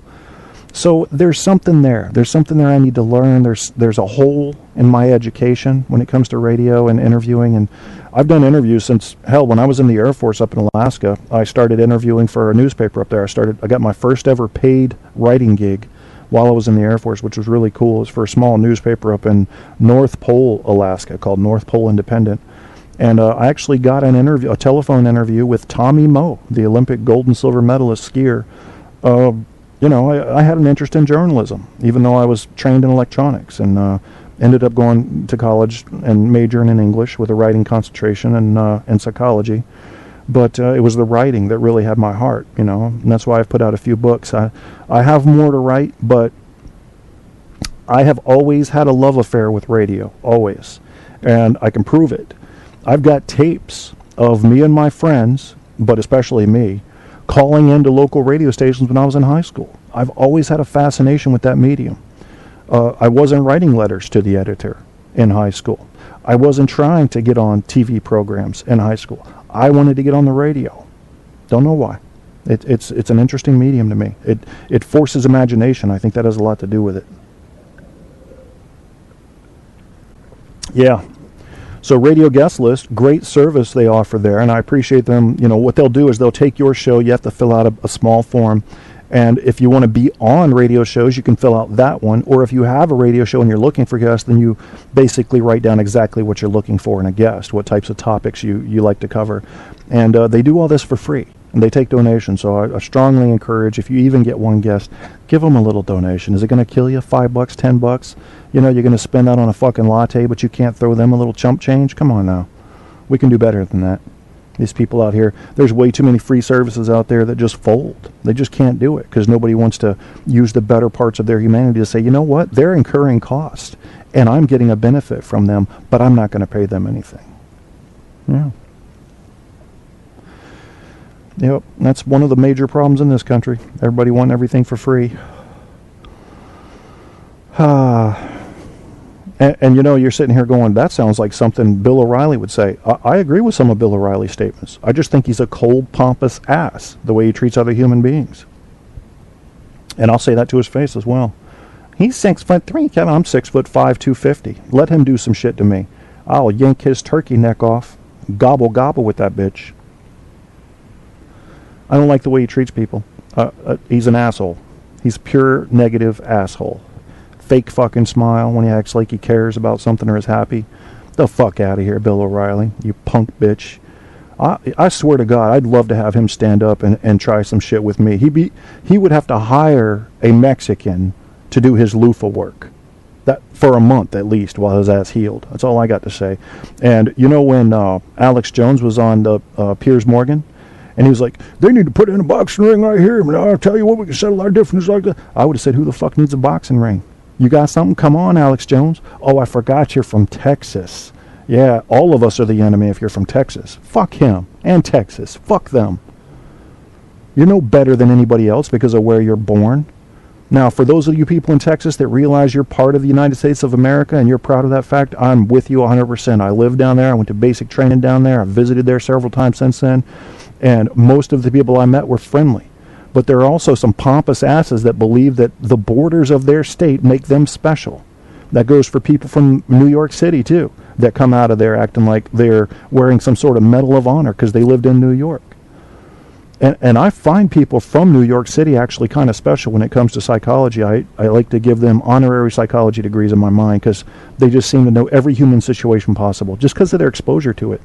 So there's something there. There's something there I need to learn. There's a hole in my education when it comes to radio and interviewing. And I've done interviews since, hell, when I was in the Air Force up in Alaska, I started interviewing for a newspaper up there. I got my first ever paid writing gig while I was in the Air Force, which was really cool. It was for a small newspaper up in North Pole, Alaska, called North Pole Independent. And I actually got a telephone interview with Tommy Moe, the Olympic gold and silver medalist skier. I had an interest in journalism, even though I was trained in electronics, and ended up going to college and majoring in English with a writing concentration and psychology. But it was the writing that really had my heart, and that's why I've put out a few books. I have more to write, but I have always had a love affair with radio, always, and I can prove it. I've got tapes of me and my friends, but especially me, calling into local radio stations when I was in high school. I've always had a fascination with that medium. I wasn't writing letters to the editor in high school. I wasn't trying to get on TV programs in high school. I wanted to get on the radio. Don't know why. It's an interesting medium to me. It forces imagination. I think that has a lot to do with it. Yeah. So Radio Guest List, great service they offer there, and I appreciate them. What they'll do is they'll take your show. You have to fill out a small form, and if you want to be on radio shows, you can fill out that one. Or if you have a radio show and you're looking for guests, then you basically write down exactly what you're looking for in a guest, what types of topics you like to cover. And they do all this for free, and they take donations. So I strongly encourage, if you even get one guest, give them a little donation. Is it going to kill you? $5, $10? You're going to spend that on a fucking latte, but you can't throw them a little chump change? Come on now. We can do better than that. These people out here, there's way too many free services out there that just fold. They just can't do it because nobody wants to use the better parts of their humanity to say, you know what, they're incurring cost, and I'm getting a benefit from them, but I'm not going to pay them anything. Yeah. Yep, that's one of the major problems in this country. Everybody wanting everything for free. And you're sitting here going, that sounds like something Bill O'Reilly would say. I agree with some of Bill O'Reilly's statements. I just think he's a cold, pompous ass, the way he treats other human beings. And I'll say that to his face as well. He's 6'3", Kevin. I'm 6'5", 250. Let him do some shit to me. I'll yank his turkey neck off. Gobble, gobble with that bitch. I don't like the way he treats people. He's an asshole. He's pure negative asshole. Fake fucking smile when he acts like he cares about something or is happy. The fuck out of here, Bill O'Reilly, you punk bitch. I swear to God, I'd love to have him stand up and try some shit with me. He would have to hire a Mexican to do his loofah work. That for a month at least while his ass healed. That's all I got to say. And when Alex Jones was on the Piers Morgan, and he was like, they need to put in a boxing ring right here. And I'll tell you what, we can settle our differences like that. I would have said, who the fuck needs a boxing ring? You got something? Come on, Alex Jones. Oh, I forgot you're from Texas. Yeah, all of us are the enemy if you're from Texas. Fuck him and Texas. Fuck them. You're no better than anybody else because of where you're born. Now, for those of you people in Texas that realize you're part of the United States of America and you're proud of that fact, I'm with you 100%. I live down there. I went to basic training down there. I've visited there several times since then. And most of the people I met were friendly. But there are also some pompous asses that believe that the borders of their state make them special. That goes for people from New York City, too, that come out of there acting like they're wearing some sort of Medal of Honor because they lived in New York. And I find people from New York City actually kind of special when it comes to psychology. I like to give them honorary psychology degrees in my mind because they just seem to know every human situation possible just because of their exposure to it.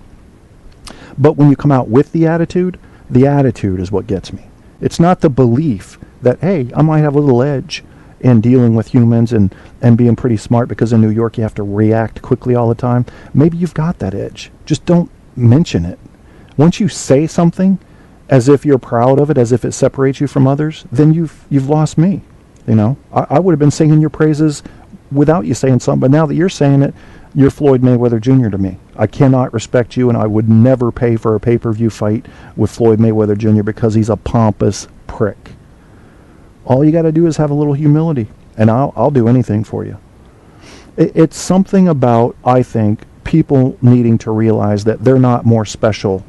But when you come out with the attitude is what gets me. It's not the belief that, hey, I might have a little edge in dealing with humans and being pretty smart because in New York you have to react quickly all the time. Maybe you've got that edge. Just don't mention it. Once you say something as if you're proud of it, as if it separates you from others, then you've lost me. You know, I would have been singing your praises without you saying something, but now that you're saying it, you're Floyd Mayweather Jr. to me. I cannot respect you, and I would never pay for a pay-per-view fight with Floyd Mayweather Jr. because he's a pompous prick. All you got to do is have a little humility, and I'll do anything for you. It's something about, I think, people needing to realize that they're not more special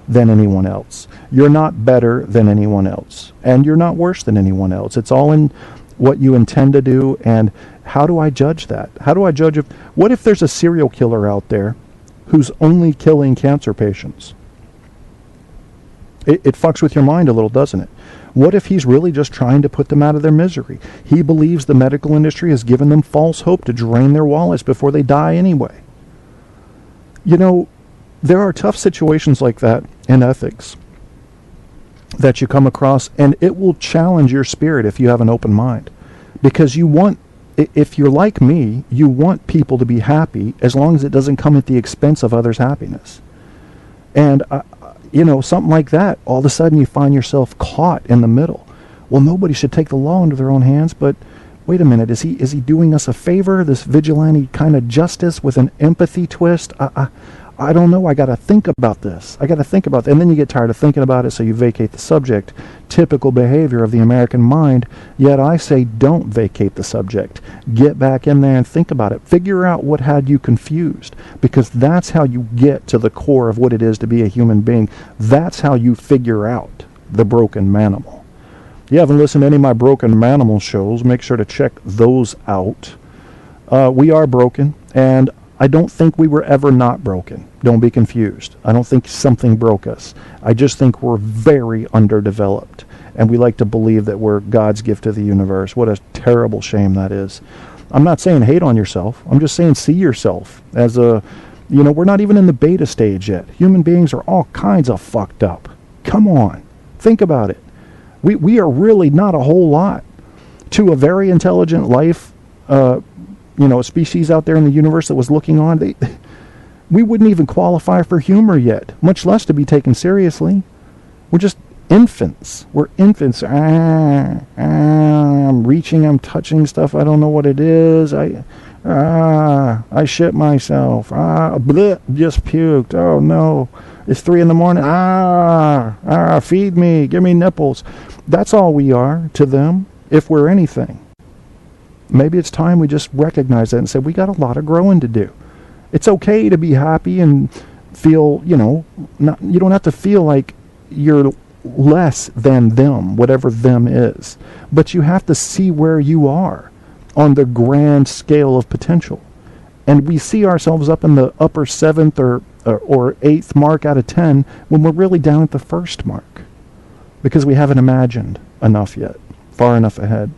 than anyone else. You're not better than anyone else, and you're not worse than anyone else. It's all in what you intend to do, and how do I judge that? How do I judge what if there's a serial killer out there who's only killing cancer patients? It fucks with your mind a little, doesn't it? What if he's really just trying to put them out of their misery? He believes the medical industry has given them false hope to drain their wallets before they die anyway. You know, there are tough situations like that in ethics that you come across, and it will challenge your spirit if you have an open mind. Because if you're like me, you want people to be happy as long as it doesn't come at the expense of others' happiness. And, something like that, all of a sudden you find yourself caught in the middle. Well, nobody should take the law into their own hands, but wait a minute, is he doing us a favor, this vigilante kind of justice with an empathy twist? I don't know. I got to think about this. And then you get tired of thinking about it, so you vacate the subject. Typical behavior of the American mind. Yet I say don't vacate the subject. Get back in there and think about it. Figure out what had you confused, because that's how you get to the core of what it is to be a human being. That's how you figure out the broken manimal. If you haven't listened to any of my broken manimal shows, make sure to check those out. We are broken, and I don't think we were ever not broken. Don't be confused. I don't think something broke us. I just think we're very underdeveloped, and we like to believe that we're God's gift to the universe. What a terrible shame that is. I'm not saying hate on yourself. I'm just saying see yourself as we're not even in the beta stage yet. Human beings are all kinds of fucked up. Come on. Think about it. We are really not a whole lot to a very intelligent life, a species out there in the universe that was looking on. We wouldn't even qualify for humor yet, much less to be taken seriously. We're just infants. We're infants. I'm reaching, I'm touching stuff. I don't know what it is. I shit myself. Bleh, just puked. Oh no. It's 3 a.m. Feed me. Give me nipples. That's all we are to them, if we're anything. Maybe it's time we just recognize that and say, we got a lot of growing to do. It's okay to be happy and feel, you don't have to feel like you're less than them, whatever them is. But you have to see where you are on the grand scale of potential. And we see ourselves up in the upper 7th or 8th mark out of 10 when we're really down at the 1st mark. Because we haven't imagined enough yet, far enough ahead.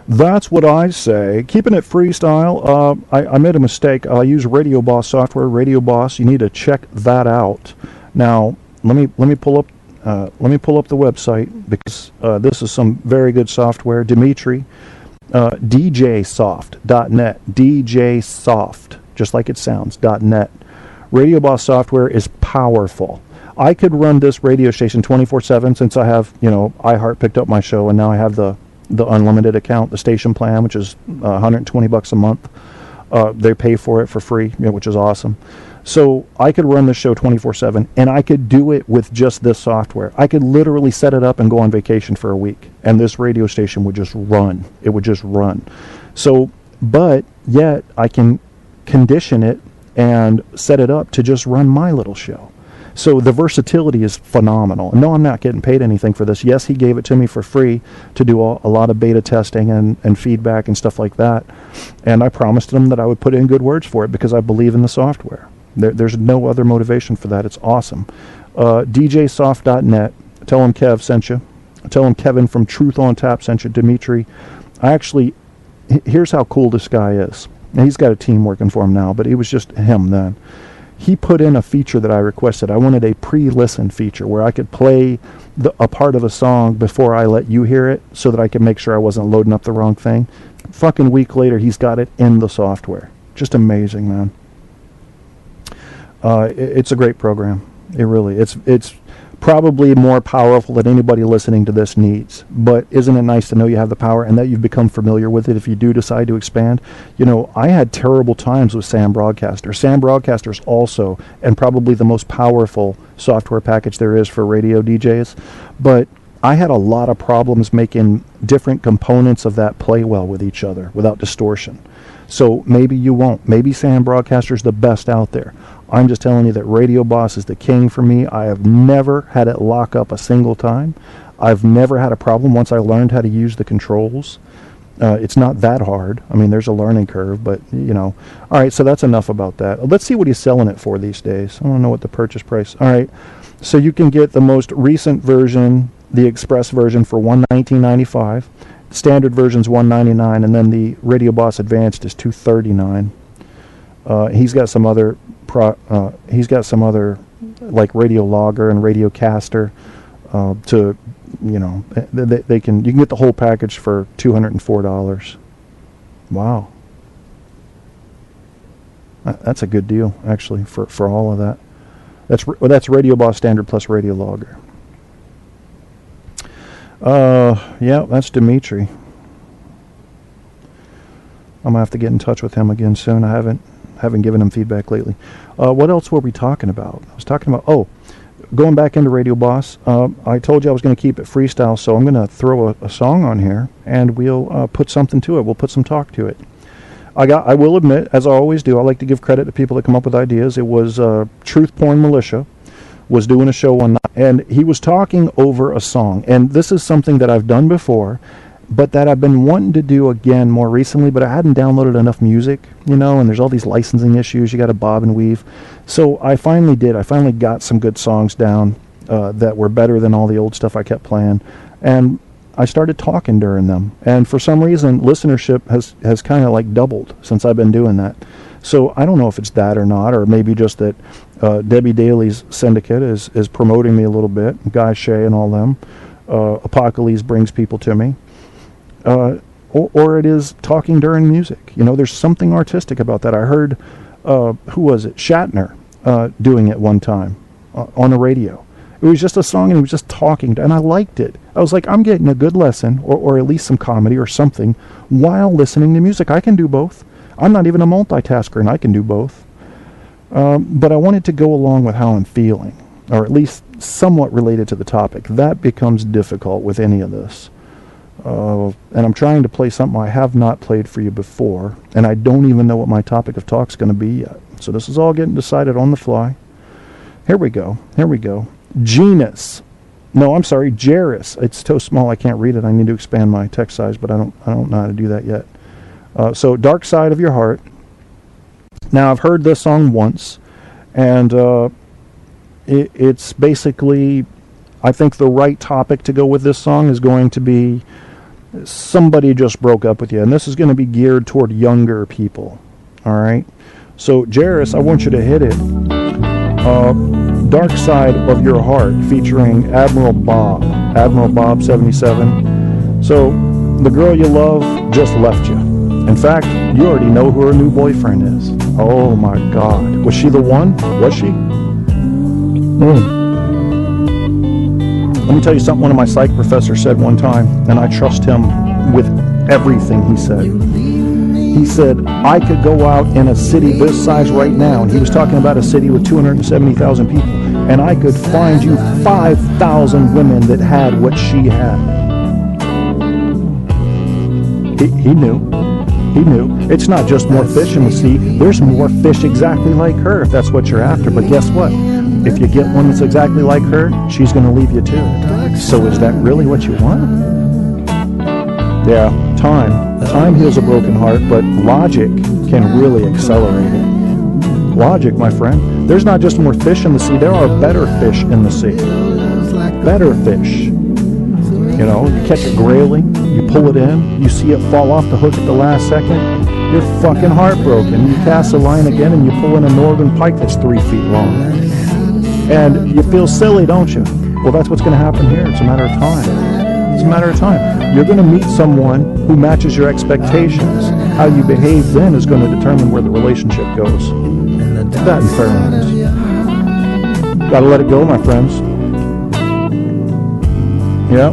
That's what I say. Keeping it freestyle. I made a mistake. I use Radio Boss software. Radio Boss. You need to check that out. Now, let me pull up the website, because this is some very good software. Dimitri, DJsoft.net. DJsoft, just like it sounds. .net. Radio Boss software is powerful. I could run this radio station 24/7 since I have, iHeart picked up my show, and now I have the unlimited account, the station plan, which is $120 a month. They pay for it for free, which is awesome. So I could run this show 24/7, and I could do it with just this software. I could literally set it up and go on vacation for a week, and this radio station would just run. It would just run. So, but yet I can condition it and set it up to just run my little show. So the versatility is phenomenal. No, I'm not getting paid anything for this. Yes, he gave it to me for free to do a lot of beta testing and feedback and stuff like that. And I promised him that I would put in good words for it because I believe in the software. There's no other motivation for that. It's awesome. DJsoft.net. Tell him Kev sent you. Tell him Kevin from Truth on Tap sent you. Dimitri. Here's how cool this guy is. Now, he's got a team working for him now, but it was just him then. He put in a feature that I requested. I wanted a pre-listen feature where I could play a part of a song before I let you hear it so that I could make sure I wasn't loading up the wrong thing. Fucking week later, he's got it in the software. Just amazing, man. It's a great program. It really, it's probably more powerful than anybody listening to this needs. But isn't it nice to know you have the power and that you've become familiar with it if you do decide to expand? You know, I had terrible times with Sam Broadcaster. Sam Broadcaster is also, and probably the most powerful software package there is for radio DJs. But I had a lot of problems making different components of that play well with each other without distortion. So maybe you won't. Maybe Sam Broadcaster is the best out there. I'm just telling you that Radio Boss is the king for me. I have never had it lock up a single time. I've never had a problem once I learned how to use the controls. It's not that hard. I mean, there's a learning curve, but, you know. All right, so that's enough about that. Let's see what he's selling it for these days. I don't know what the purchase price. All right, so you can get the most recent version, the Express version, for $119.95. Standard version's $199, and then the Radio Boss Advanced is $239. He's got some other like Radio Logger and Radio Caster to, you know, you can get the whole package for $204. Wow, that's a good deal actually for all of that. That's Radio Boss Standard plus Radio Logger. Yeah, that's Dimitri. I'm gonna have to get in touch with him again soon. I haven't given him feedback lately. What else were we talking about? I was talking about, going back into Radio Boss. I told you I was going to keep it freestyle, so I'm going to throw a song on here, and we'll put something to it. We'll put some talk to it. I will admit, as I always do, I like to give credit to people that come up with ideas. It was Truth Porn Militia was doing a show one night, and he was talking over a song. And this is something that I've done before, but that I've been wanting to do again more recently, but I hadn't downloaded enough music, you know, and there's all these licensing issues. You got to bob and weave. So I finally did. I finally got some good songs down that were better than all the old stuff I kept playing. And I started talking during them. And for some reason, listenership has kind of like doubled since I've been doing that. So I don't know if it's that or not, or maybe just that Debbie Daly's syndicate is promoting me a little bit, Guy Shea and all them. Apocalypse brings people to me. Or it is talking during music. You know, there's something artistic about that. I heard, who was it? Shatner doing it one time on the radio. It was just a song and he was just talking, and I liked it. I was like, I'm getting a good lesson, or at least some comedy or something, while listening to music. I can do both. I'm not even a multitasker, and I can do both. But I wanted to go along with how I'm feeling, or at least somewhat related to the topic. That becomes difficult with any of this. And I'm trying to play something I have not played for you before, and I don't even know what my topic of talk's going to be yet. So this is all getting decided on the fly. Here we go. Genus. No, I'm sorry, Jairus. It's so small I can't read it. I need to expand my text size, but I don't know how to do that yet. So Dark Side of Your Heart. Now, I've heard this song once, and it's basically, I think the right topic to go with this song is going to be somebody just broke up with you, and this is going to be geared toward younger people. All right? So, Jairus, I want you to hit it. Dark Side of Your Heart, featuring Admiral Bob 77. So, the girl you love just left you. In fact, you already know who her new boyfriend is. Oh my God. Was she the one? Was she? Let me tell you something one of my psych professors said one time, and I trust him with everything he said. He said, I could go out in a city this size right now, and he was talking about a city with 270,000 people, and I could find you 5,000 women that had what she had. He knew. He knew. It's not just more fish in the sea. There's more fish exactly like her, if that's what you're after. But guess what? If you get one that's exactly like her, she's going to leave you too. So is that really what you want? Yeah, time heals a broken heart, but logic can really accelerate it. Logic, my friend. There's not just more fish in the sea, there are better fish in the sea. Better fish. You know, you catch a grayling, you pull it in, you see it fall off the hook at the last second, you're fucking heartbroken. You cast a line again and you pull in a northern pike that's 3 feet long. And you feel silly, don't you? Well, that's what's going to happen here. It's a matter of time. It's a matter of time. You're going to meet someone who matches your expectations. How you behave then is going to determine where the relationship goes. That and pheromones. Gotta let it go, my friends. Yeah.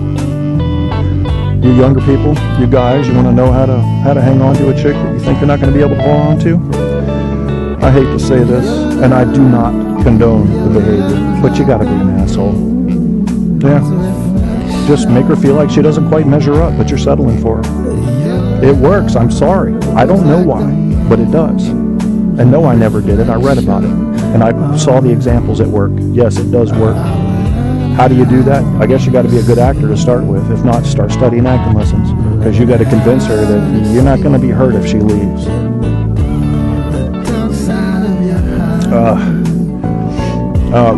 You younger people, you guys, you want to know how to hang on to a chick that you think you're not going to be able to hold on to? I hate to say this, and I do not condone the behavior, but you got to be an asshole. Yeah. Just make her feel like she doesn't quite measure up, but you're settling for her. It works, I'm sorry. I don't know why, but it does. And no, I never did it. I read about it, and I saw the examples at work. Yes, it does work. How do you do that? I guess you got to be a good actor to start with. If not, start studying acting lessons, because you got to convince her that you're not going to be hurt if she leaves.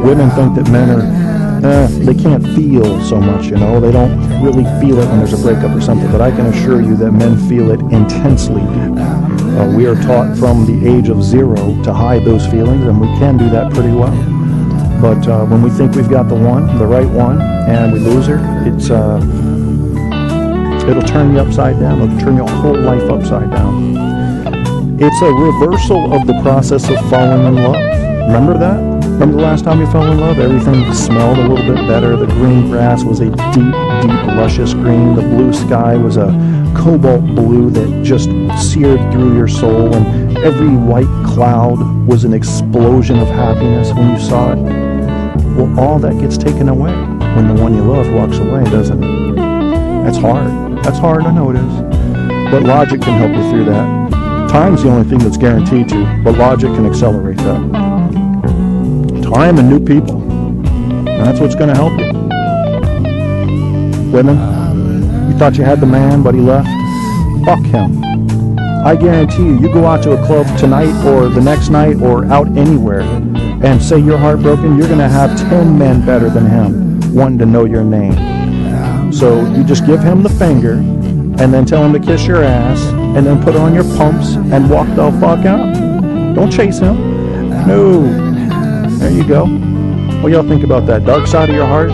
Women think that men are, they can't feel so much, you know. They don't really feel it when there's a breakup or something, but I can assure you that men feel it intensely deep. We are taught from the age of 0 to hide those feelings, and we can do that pretty well. But when we think we've got the right one, and we lose her, it'll turn you upside down. It'll turn your whole life upside down. It's a reversal of the process of falling in love. Remember that? Remember the last time you fell in love? Everything smelled a little bit better. The green grass was a deep, deep, luscious green. The blue sky was a cobalt blue that just seared through your soul. And every white cloud was an explosion of happiness when you saw it. Well, all that gets taken away when the one you love walks away, doesn't it? That's hard. That's hard, I know it is. But logic can help you through that. Time's the only thing that's guaranteed to, but logic can accelerate that. Time and new people. And that's what's going to help you. Women, you thought you had the man, but he left? Fuck him. I guarantee you go out to a club tonight or the next night or out anywhere and say you're heartbroken, you're going to have 10 men better than him wanting to know your name. So you just give him the finger and then tell him to kiss your ass and then put on your pumps and walk the fuck out. Don't chase him. No. There you go. What y'all think about that? Dark side of your heart?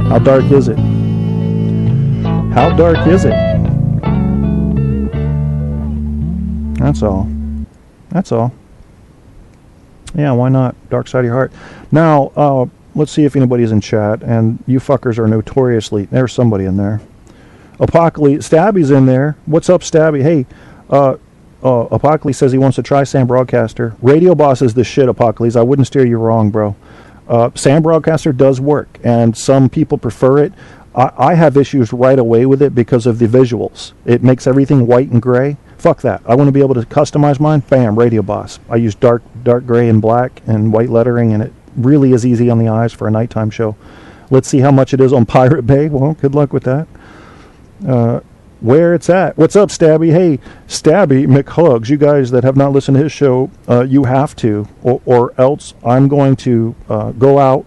How dark is it? How dark is it? That's all. That's all. Yeah, why not? Dark side of your heart. Now, let's see if anybody's in chat. And you fuckers are notoriously... There's somebody in there. Apocalypse. Stabby's in there. What's up, Stabby? Hey, Apocalypse says he wants to try Sam Broadcaster. Radio Boss is the shit, Apocalypse. I wouldn't steer you wrong, bro. Sam Broadcaster does work, and some people prefer it. I have issues right away with it because of the visuals. It makes everything white and gray. Fuck that. I want to be able to customize mine. Bam, Radio Boss. I use dark gray and black and white lettering, and it really is easy on the eyes for a nighttime show. Let's see how much it is on Pirate Bay. Well, good luck with that. Where it's at. What's up, Stabby? Hey, Stabby McHugs, you guys that have not listened to his show, you have to, or else I'm going to go out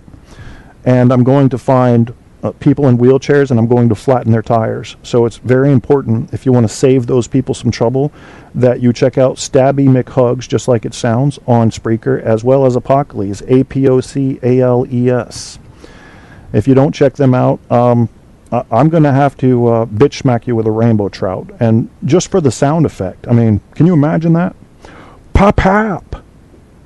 and I'm going to find people in wheelchairs and I'm going to flatten their tires. So it's very important, if you want to save those people some trouble, that you check out Stabby McHugs, just like it sounds, on Spreaker, as well as Apocles, Apocales. If you don't check them out, I'm going to have to bitch smack you with a rainbow trout. And just for the sound effect. I mean, can you imagine that? Pop pop.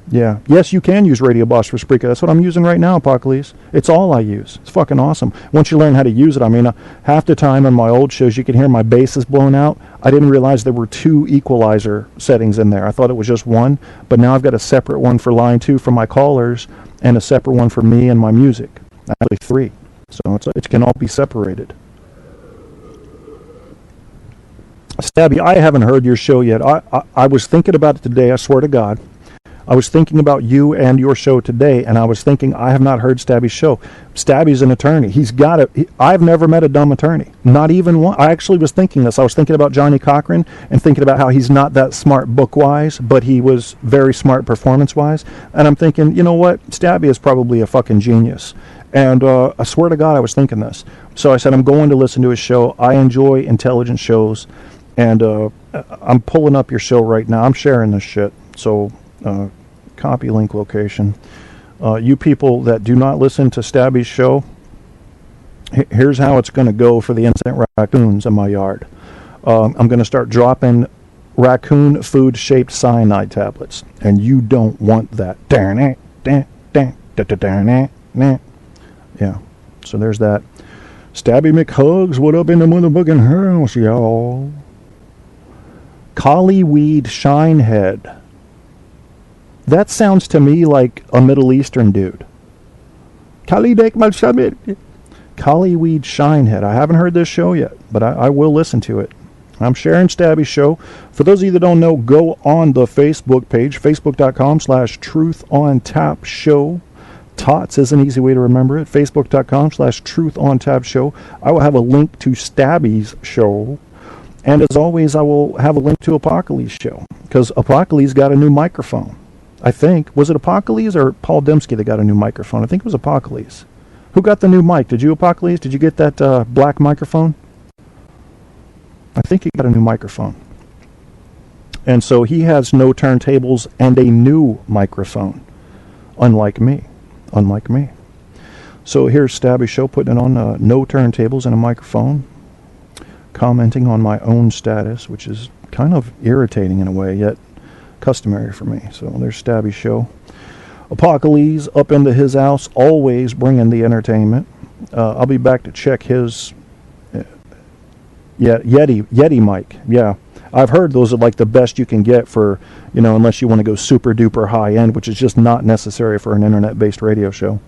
Yeah. Yes, you can use Radio Boss for Spreaker. That's what I'm using right now, Apocalypse. It's all I use. It's fucking awesome. Once you learn how to use it, I mean, half the time on my old shows, you can hear my bass is blown out. I didn't realize there were 2 equalizer settings in there. I thought it was just one, but now I've got a separate one for line 2 for my callers and a separate one for me and my music. Actually 3. So it can all be separated. Stabby, I haven't heard your show yet. I was thinking about it today, I swear to God. I was thinking about you and your show today, and I was thinking, I have not heard Stabby's show. Stabby's an attorney. He's got it. I've never met a dumb attorney. Not even one. I actually was thinking this. I was thinking about Johnny Cochran and thinking about how he's not that smart book-wise, but he was very smart performance-wise. And I'm thinking, you know what? Stabby is probably a fucking genius. And I swear to God, I was thinking this. So I said, I'm going to listen to his show. I enjoy intelligent shows. And I'm pulling up your show right now. I'm sharing this shit. So... copy link location. You people that do not listen to Stabby's show, here's how it's going to go for the innocent raccoons in my yard. I'm going to start dropping raccoon food shaped cyanide tablets, and you don't want that. Yeah, so there's that. Stabby McHugs, what up in the motherfucking house, y'all? Collyweed Shinehead. That sounds to me like a Middle Eastern dude. Collyweed Shinehead. I haven't heard this show yet, but I will listen to it. I'm sharing Stabby's show. For those of you that don't know, go on the Facebook page, facebook.com/truthontapshow. TOTS is an easy way to remember it. Facebook.com/truthontapshow. I will have a link to Stabby's show. And as always, I will have a link to Apocalypse show. Because Apocalypse got a new microphone. I think. Was it Apocalypse or Paul Dembski that got a new microphone? I think it was Apocalypse. Who got the new mic? Did you, Apocalypse? Did you get that black microphone? I think he got a new microphone. And so he has no turntables and a new microphone. Unlike me. So here's Stabby Show putting it on no turntables and a microphone. Commenting on my own status, which is kind of irritating in a way, yet customary for me. So there's Stabby Show. Apocalypse up into his house, always bringing the entertainment. I'll be back to check his Yeti mic. Yeah, I've heard those are like the best you can get for, unless you want to go super duper high end, which is just not necessary for an internet based radio show.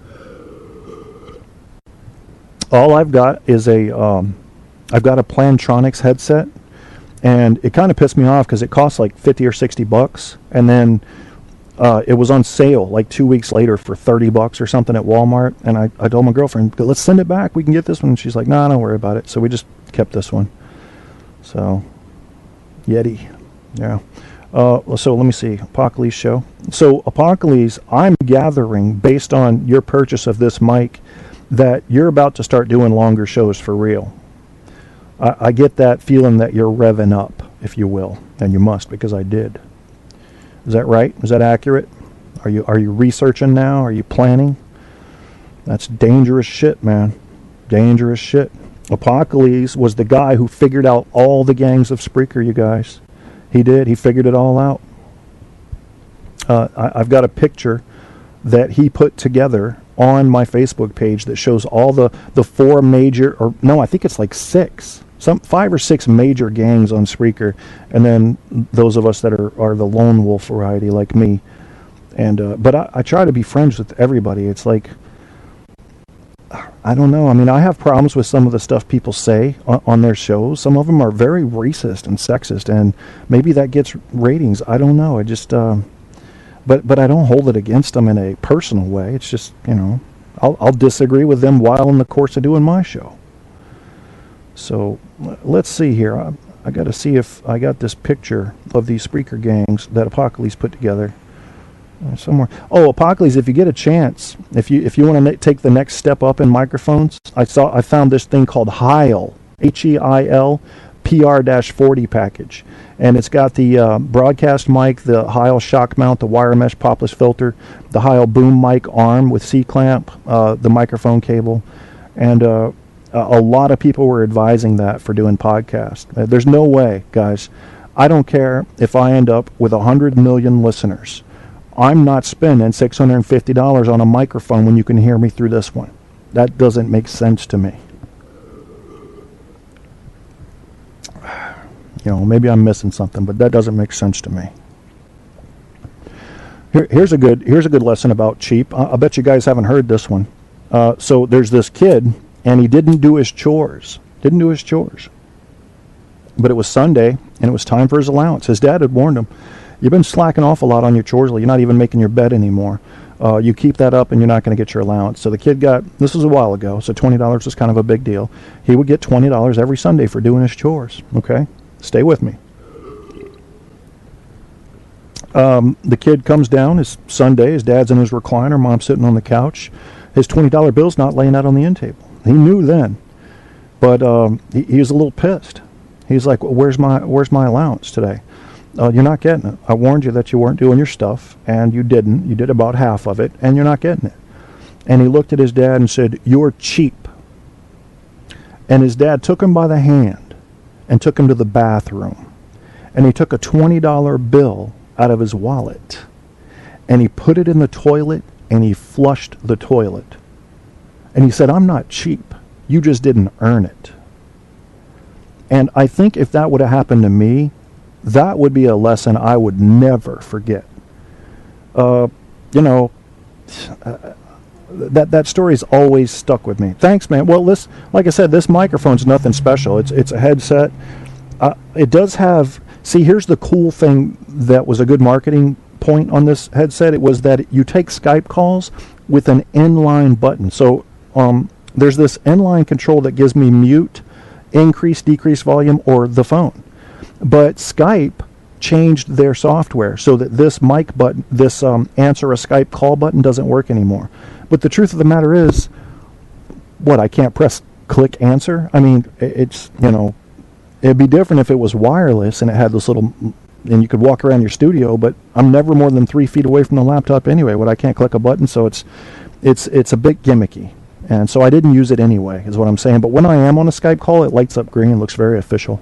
All I've got is I've got a Plantronics headset. And it kind of pissed me off because it cost like $50 or $60, and then it was on sale like 2 weeks later for $30 or something at Walmart. And I told my girlfriend, let's send it back. We can get this one. And she's like, no, don't worry about it. So we just kept this one. So Yeti, yeah. So let me see, Apocalypse show. So Apocalypse, I'm gathering based on your purchase of this mic that you're about to start doing longer shows for real. I get that feeling that you're revving up, if you will, and you must, because I did. Is that right? Is that accurate? Are you researching now? Are you planning? That's dangerous shit, man. Dangerous shit. Apocalypse was the guy who figured out all the gangs of Spreaker, you guys. He did. He figured it all out. I've got a picture that he put together on my Facebook page that shows all the 4 major, or no, I think it's like 6. 5 or 6 major gangs on Spreaker, and then those of us that are the lone wolf variety like me. And but I try to be friends with everybody. It's like, I don't know. I mean, I have problems with some of the stuff people say on their shows. Some of them are very racist and sexist, and maybe that gets ratings. I don't know. I just, but I don't hold it against them in a personal way. It's just, I'll disagree with them while in the course of doing my show. So let's see here. I got to see if I got this picture of these Spreaker gangs that Apocalypse put together somewhere. Oh, Apocalypse! If you get a chance, if you want to take the next step up in microphones, I found this thing called Heil, Heil, PR-40 package, and it's got the broadcast mic, the Heil shock mount, the wire mesh popless filter, the Heil boom mic arm with C-clamp, the microphone cable, and a lot of people were advising that for doing podcasts. There's no way, guys. I don't care if I end up with 100 million listeners. I'm not spending $650 on a microphone when you can hear me through this one. That doesn't make sense to me. maybe I'm missing something, but that doesn't make sense to me. Here's a good lesson about cheap. I bet you guys haven't heard this one. So there's this kid, and he didn't do his chores. But it was Sunday, and it was time for his allowance. His dad had warned him, you've been slacking off a lot on your chores. You're not even making your bed anymore. You keep that up, and you're not going to get your allowance. So the kid this was a while ago, so $20 was kind of a big deal. He would get $20 every Sunday for doing his chores. Okay? Stay with me. The kid comes down, it's Sunday, his dad's in his recliner, mom's sitting on the couch. His $20 bill's not laying out on the end table. He knew then, but he was a little pissed. He's like, well, where's my allowance today? You're not getting it. I warned you that you weren't doing your stuff, and you didn't. You did about half of it, and you're not getting it. And he looked at his dad and said, you're cheap. And his dad took him by the hand and took him to the bathroom. And he took a $20 bill out of his wallet, and he put it in the toilet, and he flushed the toilet. And he said, I'm not cheap. You just didn't earn it. And I think if that would have happened to me, that would be a lesson I would never forget. That story's always stuck with me. Thanks, man. Well, like I said, this microphone's nothing special. It's a headset. It does have... See, here's the cool thing that was a good marketing point on this headset. It was that you take Skype calls with an inline button. So there's this inline control that gives me mute, increase, decrease volume, or the phone. But Skype changed their software so that this mic button, this answer a Skype call button doesn't work anymore. But the truth of the matter is, I can't press click answer? I mean, it's, it'd be different if it was wireless and it had this little, and you could walk around your studio, but I'm never more than 3 feet away from the laptop anyway. I can't click a button, so it's a bit gimmicky. And so I didn't use it anyway, is what I'm saying. But when I am on a Skype call, it lights up green, looks very official.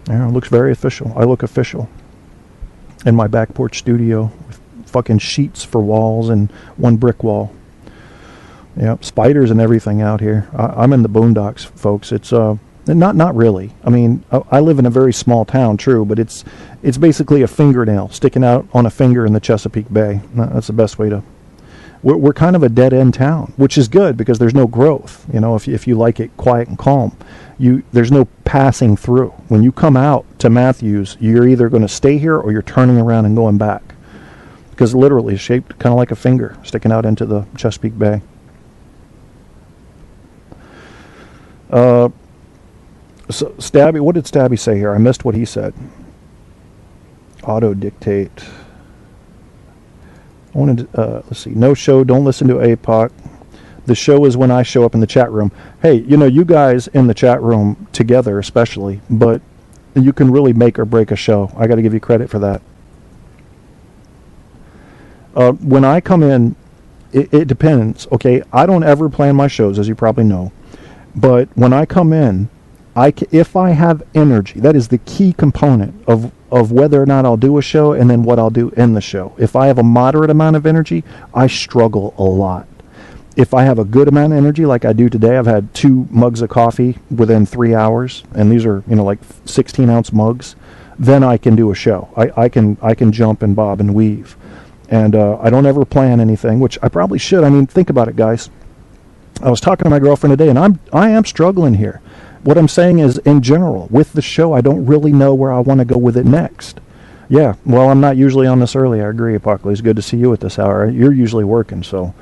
Yeah, it looks very official. I look official. In my back porch studio, with fucking sheets for walls and one brick wall. Yep, spiders and everything out here. I'm in the boondocks, folks. It's not really. I mean, I live in a very small town, true, but it's basically a fingernail sticking out on a finger in the Chesapeake Bay. That's the best way to... We're kind of a dead-end town, which is good because there's no growth. If you like it quiet and calm, there's no passing through. When you come out to Matthews, you're either going to stay here or you're turning around and going back, because literally it's shaped kind of like a finger sticking out into the Chesapeake Bay. So Stabby, what did Stabby say here? I missed what he said. Auto dictate. I wanted to, let's see. No show. Don't listen to APOC. The show is when I show up in the chat room. Hey, you guys in the chat room together, especially, but you can really make or break a show. I got to give you credit for that. When I come in, it depends. Okay, I don't ever plan my shows, as you probably know. But when I come in, if I have energy, that is the key component of whether or not I'll do a show and then what I'll do in the show. If I have a moderate amount of energy, I struggle a lot. If I have a good amount of energy, like I do today, I've had 2 mugs of coffee within 3 hours, and these are, like 16-ounce mugs, then I can do a show. I can jump and bob and weave. And I don't ever plan anything, which I probably should. I mean, think about it, guys. I was talking to my girlfriend today, and I am struggling here. What I'm saying is, in general, with the show, I don't really know where I want to go with it next. Yeah, well, I'm not usually on this early. I agree, Apocalypse. Good to see you at this hour. You're usually working, so.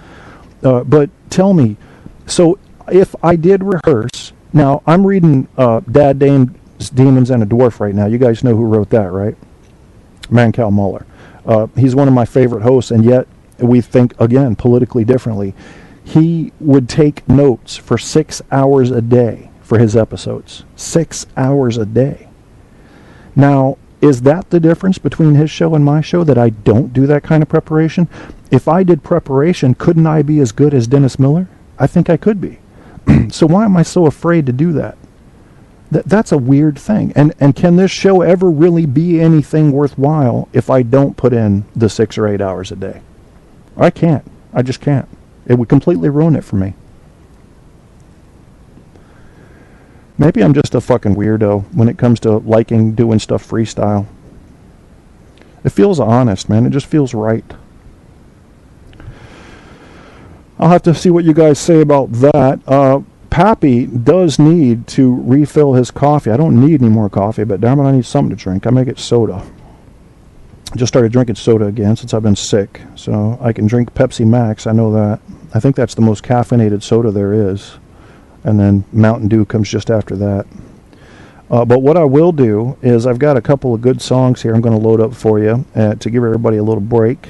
But tell me, so if I did rehearse, now I'm reading Dad Dame's Demons and a Dwarf right now. You guys know who wrote that, right? Mancal Muller. He's one of my favorite hosts, and yet we think, again, politically differently. He would take notes for 6 hours a day for his episodes. 6 hours a day. Now, is that the difference between his show and my show, that I don't do that kind of preparation? If I did preparation, couldn't I be as good as Dennis Miller? I think I could be. So why am I so afraid to do that? That's a weird thing. And can this show ever really be anything worthwhile if I don't put in the 6 or 8 hours a day? I can't. I just can't. It would completely ruin it for me. Maybe I'm just a fucking weirdo when it comes to liking doing stuff freestyle. It feels honest, man. It just feels right. I'll have to see what you guys say about that. Pappy does need to refill his coffee. I don't need any more coffee, but damn it, I need something to drink. I make it soda. I just started drinking soda again since I've been sick. So I can drink Pepsi Max, I know that. I think that's the most caffeinated soda there is. And then Mountain Dew comes just after that. But what I will do is I've got a couple of good songs here I'm going to load up for you to give everybody a little break.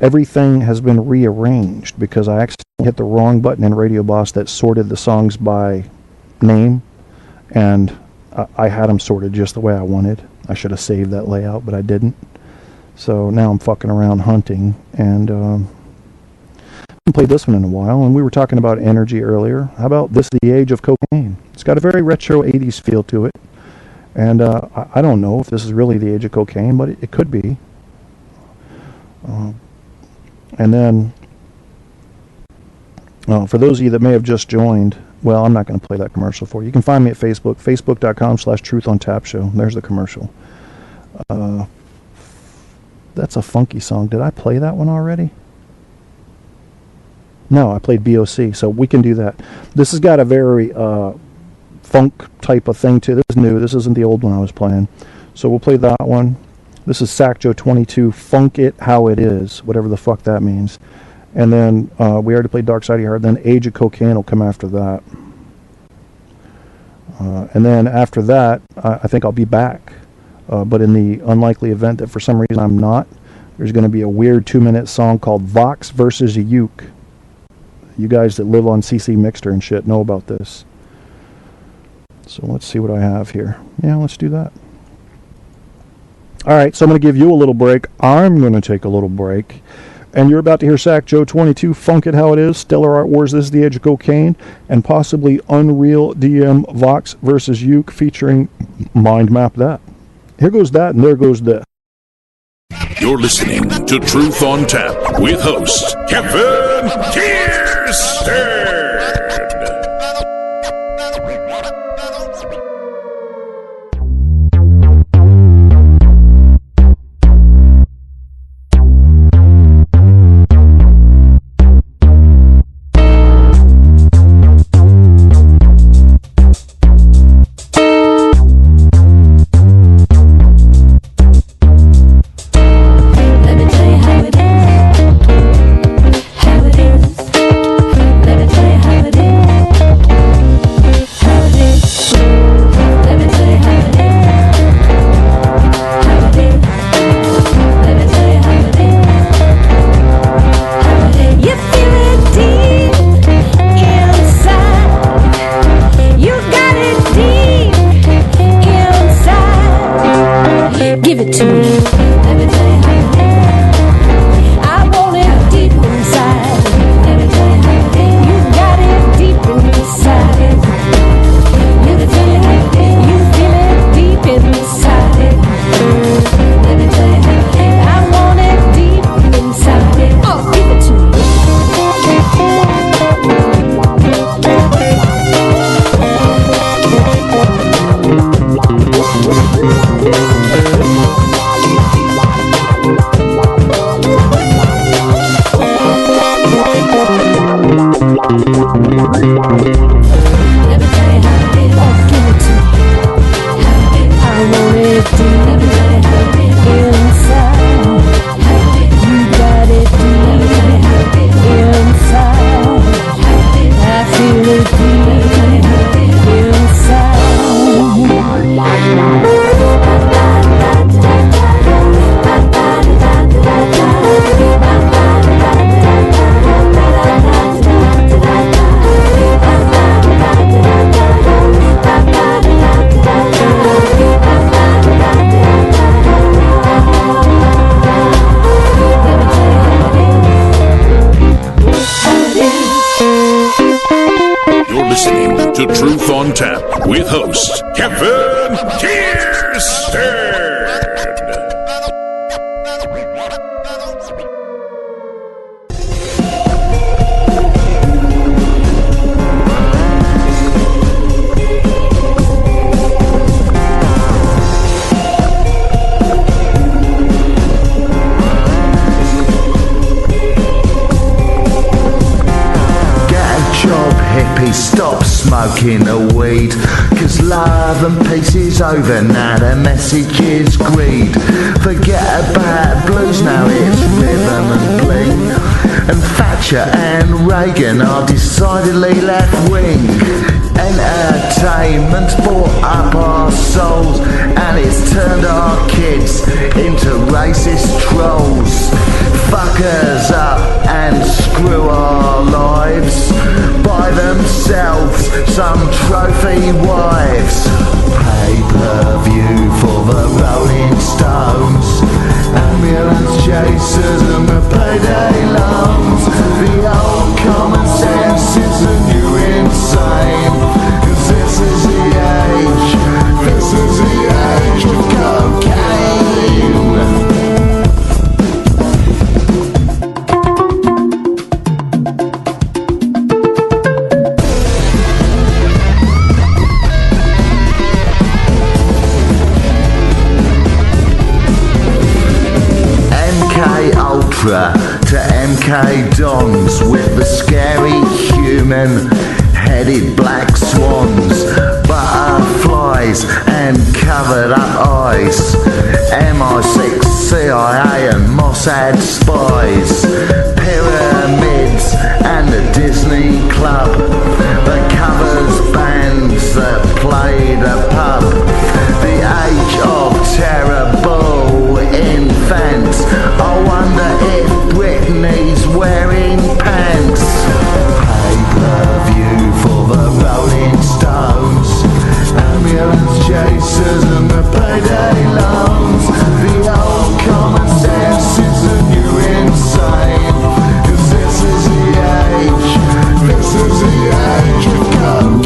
Everything has been rearranged because I accidentally hit the wrong button in Radio Boss that sorted the songs by name, and I had them sorted just the way I wanted. I should have saved that layout, but I didn't. So now I'm fucking around hunting, and I haven't played this one in a while, and we were talking about energy earlier. How about This the Age of Cocaine? It's got a very retro 80s feel to it, and I don't know if this is really the age of cocaine, but it could be. And then, for those of you that may have just joined, well, I'm not going to play that commercial for you. You can find me at Facebook, facebook.com/TruthOnTapShow. There's the commercial. That's a funky song. Did I play that one already? No, I played BOC, so we can do that. This has got a very funk type of thing to it. This is new. This isn't the old one I was playing. So we'll play that one. This is Sacjo 22, Funk It How It Is, whatever the fuck that means. And then we already played Dark Side of Your Heart. Then Age of Cocaine will come after that. And then after that, I think I'll be back. But in the unlikely event that for some reason I'm not, there's going to be a weird 2-minute song called Vox versus Uke. You guys that live on CC Mixter and shit know about this. So let's see what I have here. Yeah, let's do that. All right, so I'm going to give you a little break. I'm going to take a little break. And you're about to hear Sacjo 22, Funk It How It Is, Stellar Art Wars, This is the Age of Cocaine, and possibly Unreal DM Vox versus Uke featuring Mind Map That. Here goes that, and there goes this. You're listening to Truth on Tap with host Kevin Kierstead. smoking a weed. Cause love and peace is over now, the message is greed. Forget about blues now, it's rhythm and bling. And Thatcher and Reagan are decidedly left-wing. Entertainment's bought up our souls, and it's turned our kids into racist trolls. Fuck us up and screw our lives. Buy themselves some trophy wives. Pay-per-view for the Rolling Stones, ambulance chasers and the payday loans. The old common sense is the new insane. 'Cause this is the age of cocaine. To MK Dons with the scary human-headed black swans, butterflies and covered up eyes, MI6, CIA and Mossad spies, pyramids and the Disney Club that covers bands that play the pub. The age of terrible infants. I wonder if Britney's wearing pants. Pay-per-view for the Rolling Stones, ambulance chasers and the payday loans. The old common sense is the new insane. 'Cause this is the age of cocaine.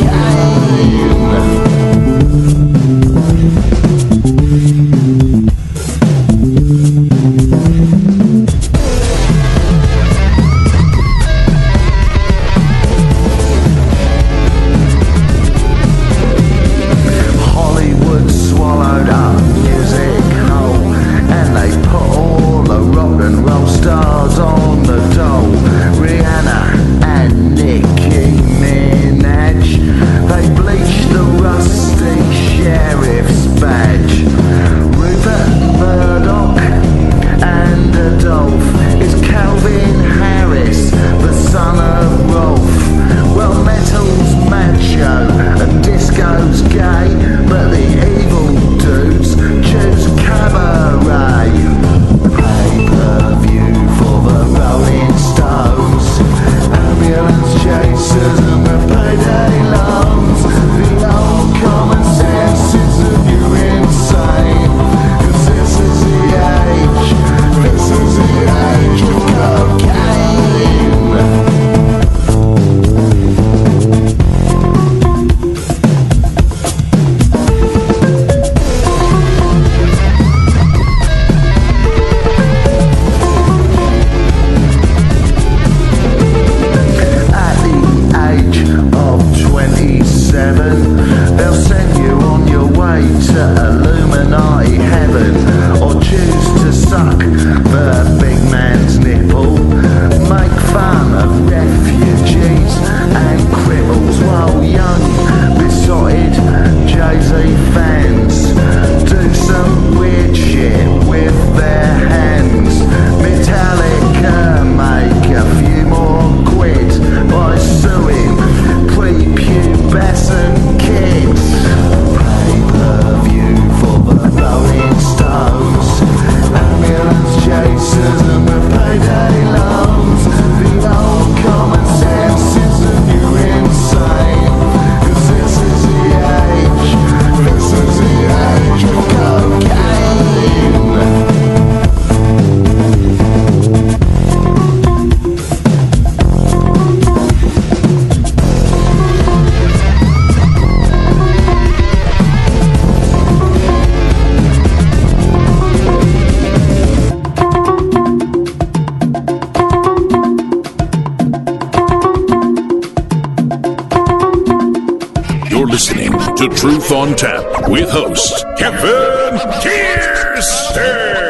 listening to Truth on Tap with host Kevin Kierstead.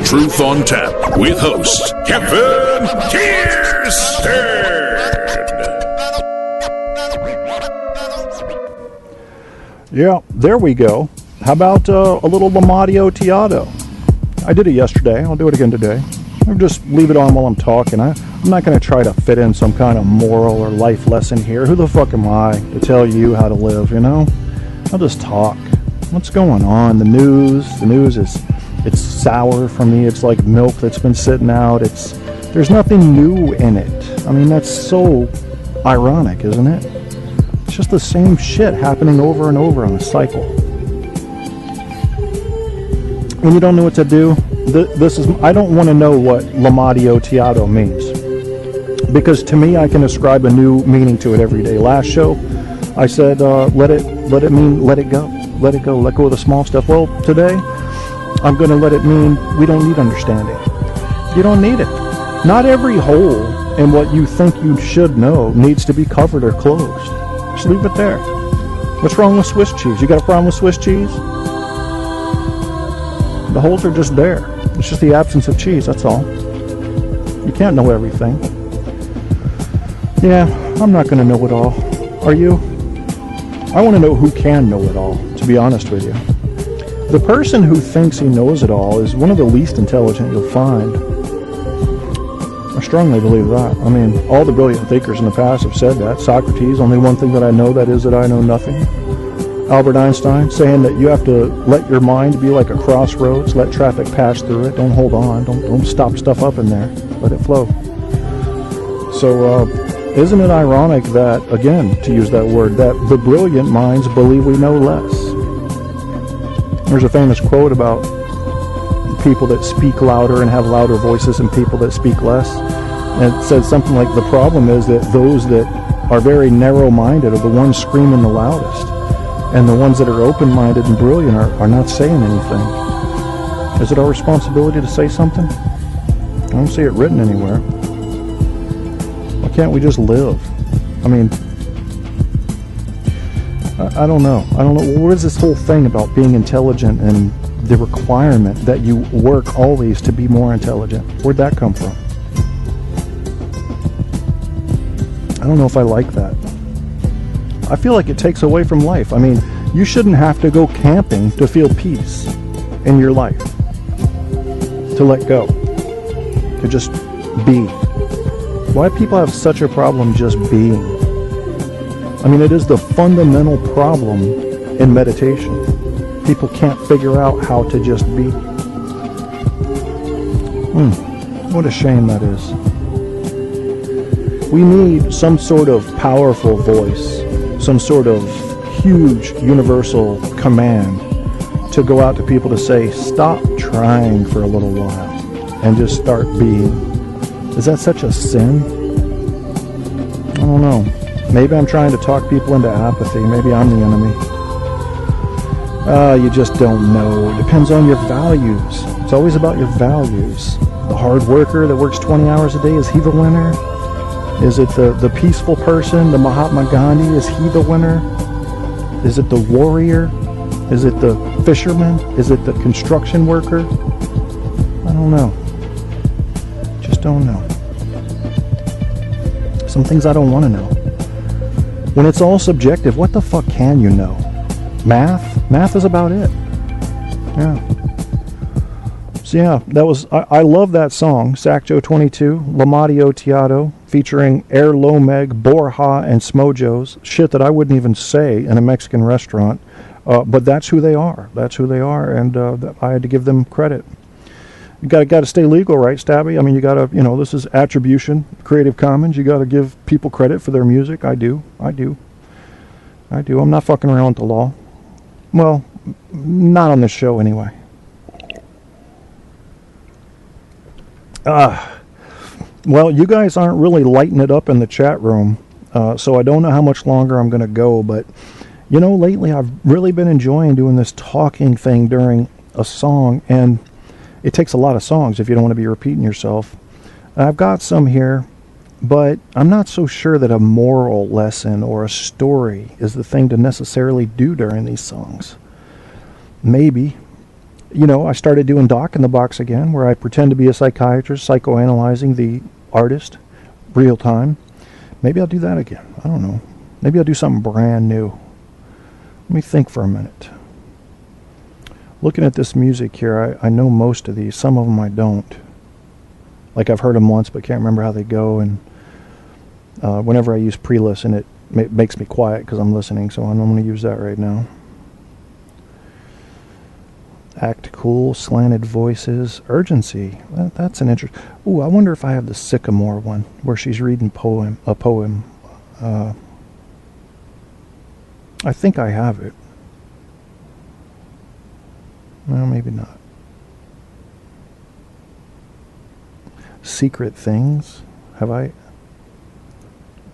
Truth on Tap with host Kevin Kierstead. Yeah, there we go. How about a little Lamadio Tiato? I did it yesterday. I'll do it again today. I'll just leave it on while I'm talking. I'm not going to try to fit in some kind of moral or life lesson here. Who the fuck am I to tell you how to live, you know? I'll just talk. What's going on? The news it's sour for me. It's like milk that's been sitting out. There's nothing new in it. I mean, that's so ironic, isn't it? It's just the same shit happening over and over on a cycle. When you don't know what to do, I don't want to know what Lamadio Tiato means. Because to me, I can ascribe a new meaning to it every day. Last show, I said, let it mean, let it go. Let it go. Let go of the small stuff. Well, today, I'm going to let it mean we don't need understanding. You don't need it. Not every hole in what you think you should know needs to be covered or closed. Just leave it there. What's wrong with Swiss cheese? You got a problem with Swiss cheese? The holes are just there. It's just the absence of cheese, that's all. You can't know everything. Yeah, I'm not going to know it all. Are you? I want to know who can know it all, to be honest with you. The person who thinks he knows it all is one of the least intelligent you'll find. I strongly believe that. I mean, all the brilliant thinkers in the past have said that. Socrates, only one thing that I know, that is that I know nothing. Albert Einstein, saying that you have to let your mind be like a crossroads, let traffic pass through it, don't hold on, don't stop stuff up in there, let it flow. So, isn't it ironic that, again, to use that word, that the brilliant minds believe we know less? There's a famous quote about people that speak louder and have louder voices than people that speak less. And it says something like, the problem is that those that are very narrow-minded are the ones screaming the loudest. And the ones that are open-minded and brilliant are not saying anything. Is it our responsibility to say something? I don't see it written anywhere. Why can't we just live? I mean, I don't know. What is this whole thing about being intelligent and the requirement that you work always to be more intelligent? Where'd that come from? I don't know if I like that. I feel like it takes away from life. I mean, you shouldn't have to go camping to feel peace in your life. To let go. To just be. Why do people have such a problem just being? I mean, it is the fundamental problem in meditation. People can't figure out how to just be. What a shame that is. We need some sort of powerful voice, some sort of huge universal command to go out to people to say, stop trying for a little while and just start being. Is that such a sin? I don't know. Maybe I'm trying to talk people into apathy. Maybe I'm the enemy. You just don't know. It depends on your values. It's always about your values. The hard worker that works 20 hours a day, is he the winner? Is it the peaceful person, the Mahatma Gandhi, is he the winner? Is it the warrior? Is it the fisherman? Is it the construction worker? I don't know. Just don't know. Some things I don't want to know. When it's all subjective, what the fuck can you know? Math? Math is about it. Yeah. So yeah, that was, I love that song, Sacjo 22, Lamadio Tiato, featuring Air Lomeg, Borja, and Smojos. Shit that I wouldn't even say in a Mexican restaurant. But that's who they are. That's who they are, and I had to give them credit. You got to stay legal, right, Stabby? I mean, you got to, this is attribution, Creative Commons. You got to give people credit for their music. I do. I'm not fucking around with the law. Well, not on this show anyway. Well, you guys aren't really lighting it up in the chat room, so I don't know how much longer I'm going to go, but, lately I've really been enjoying doing this talking thing during a song, and it takes a lot of songs if you don't want to be repeating yourself. I've got some here, but I'm not so sure that a moral lesson or a story is the thing to necessarily do during these songs. Maybe, you know, I started doing Doc in the Box again, where I pretend to be a psychiatrist, psychoanalyzing the artist, real time. Maybe I'll do that again. I don't know. Maybe I'll do something brand new. Let me think for a minute. Looking at this music here, I know most of these. Some of them I don't. Like I've heard them once, but can't remember how they go. And whenever I use pre-listen, it makes me quiet because I'm listening. So I'm going to use that right now. Act cool, slanted voices, urgency. That's an interest. Ooh, I wonder if I have the Sycamore one where she's reading a poem. I think I have it. Well, maybe not. Secret Things. Have I?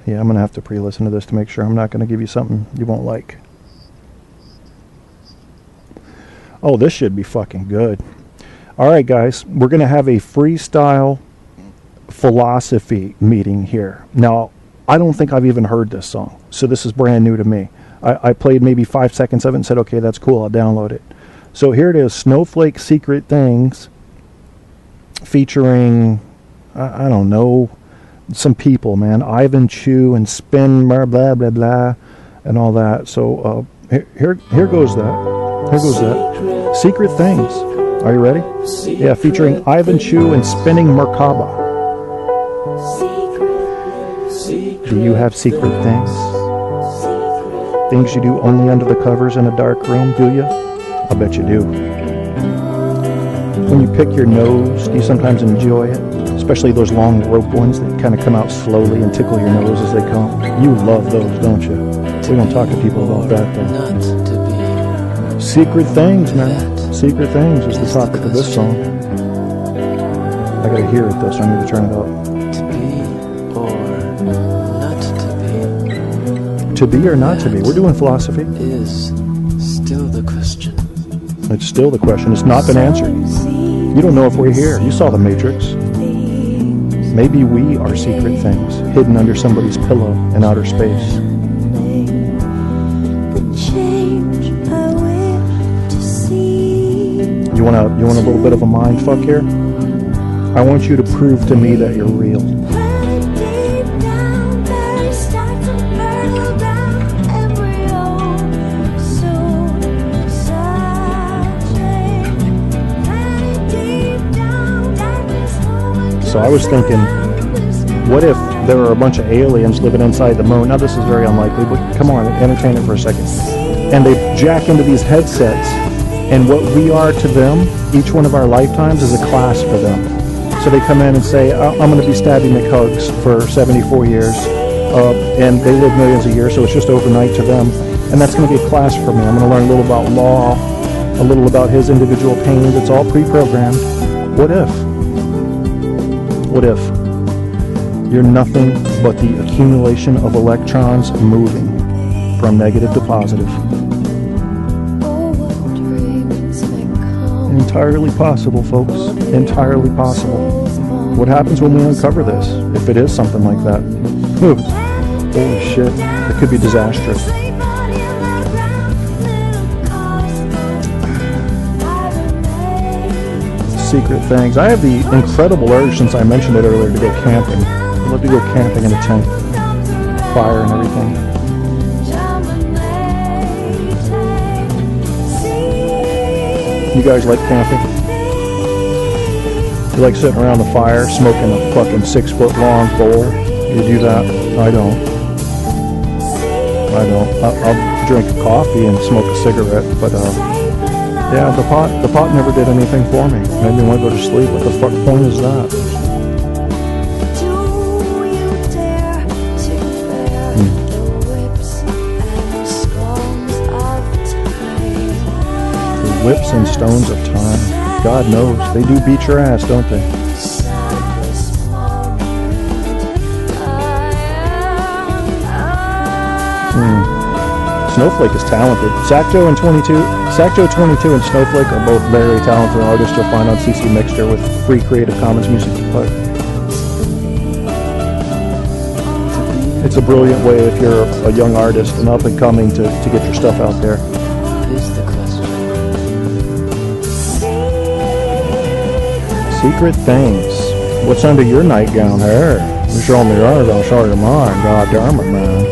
Yeah, I'm going to have to pre-listen to this to make sure I'm not going to give you something you won't like. Oh, this should be fucking good. All right, guys. We're going to have a freestyle philosophy meeting here. Now, I don't think I've even heard this song, so this is brand new to me. I played maybe 5 seconds of it and said, okay, that's cool, I'll download it. So here it is, Snowflake Secret Things, featuring, I don't know, some people, man. Ivan Chu and Spin, blah, blah, blah, and all that. So here goes that. Here goes that. Secret Things. Are you ready? Yeah, featuring Ivan Chu and Spinning Merkaba. Do you have secret things? Things you do only under the covers in a dark room, do you? I bet you do. When you pick your nose, do you sometimes enjoy it? Especially those long rope ones that kind of come out slowly and tickle your nose as they come. You love those, don't you? We don't talk to people about that, though. Secret things, man. Secret things is the topic of this song. I gotta hear it, though, so I need to turn it up. To be or not to be? We're doing philosophy. Is still the question. It's still the question. It's not been answered. You don't know if we're here. You saw the Matrix. Maybe we are secret things hidden under somebody's pillow in outer space. You want a little bit of a mind fuck here? I want you to prove to me that you're real. So I was thinking, what if there were a bunch of aliens living inside the moon? Now this is very unlikely, but come on, entertain it for a second. And they jack into these headsets, and what we are to them, each one of our lifetimes is a class for them. So they come in and say, I'm going to be stabbing McHugs for 74 years, and they live millions of years, so it's just overnight to them. And that's going to be a class for me. I'm going to learn a little about law, a little about his individual pains. It's all pre-programmed. What if? What if you're nothing but the accumulation of electrons moving from negative to positive? Entirely possible, folks. Entirely possible. What happens when we uncover this? If it is something like that? Ooh. Holy shit. It could be disastrous. Secret things. I have the incredible urge, since I mentioned it earlier, to go camping. I'd love to go camping in a tent. Fire and everything. You guys like camping? You like sitting around the fire, smoking a fucking 6-foot long bowl? You do that? I don't. I'll drink coffee and smoke a cigarette, but yeah, the pot never did anything for me. Made me want to go to sleep. What the fuck point is that? The whips and stones of time. God knows. They do beat your ass, don't they? Snowflake is talented. Sacto 22 and Snowflake are both very talented artists. You'll find on CC Mixter with free Creative Commons music to play. It's a brilliant way if you're a young artist and up and coming to get your stuff out there. Is the question. Secret things. What's under your nightgown here? You show me yours, I'll show you mine. God damn it, man.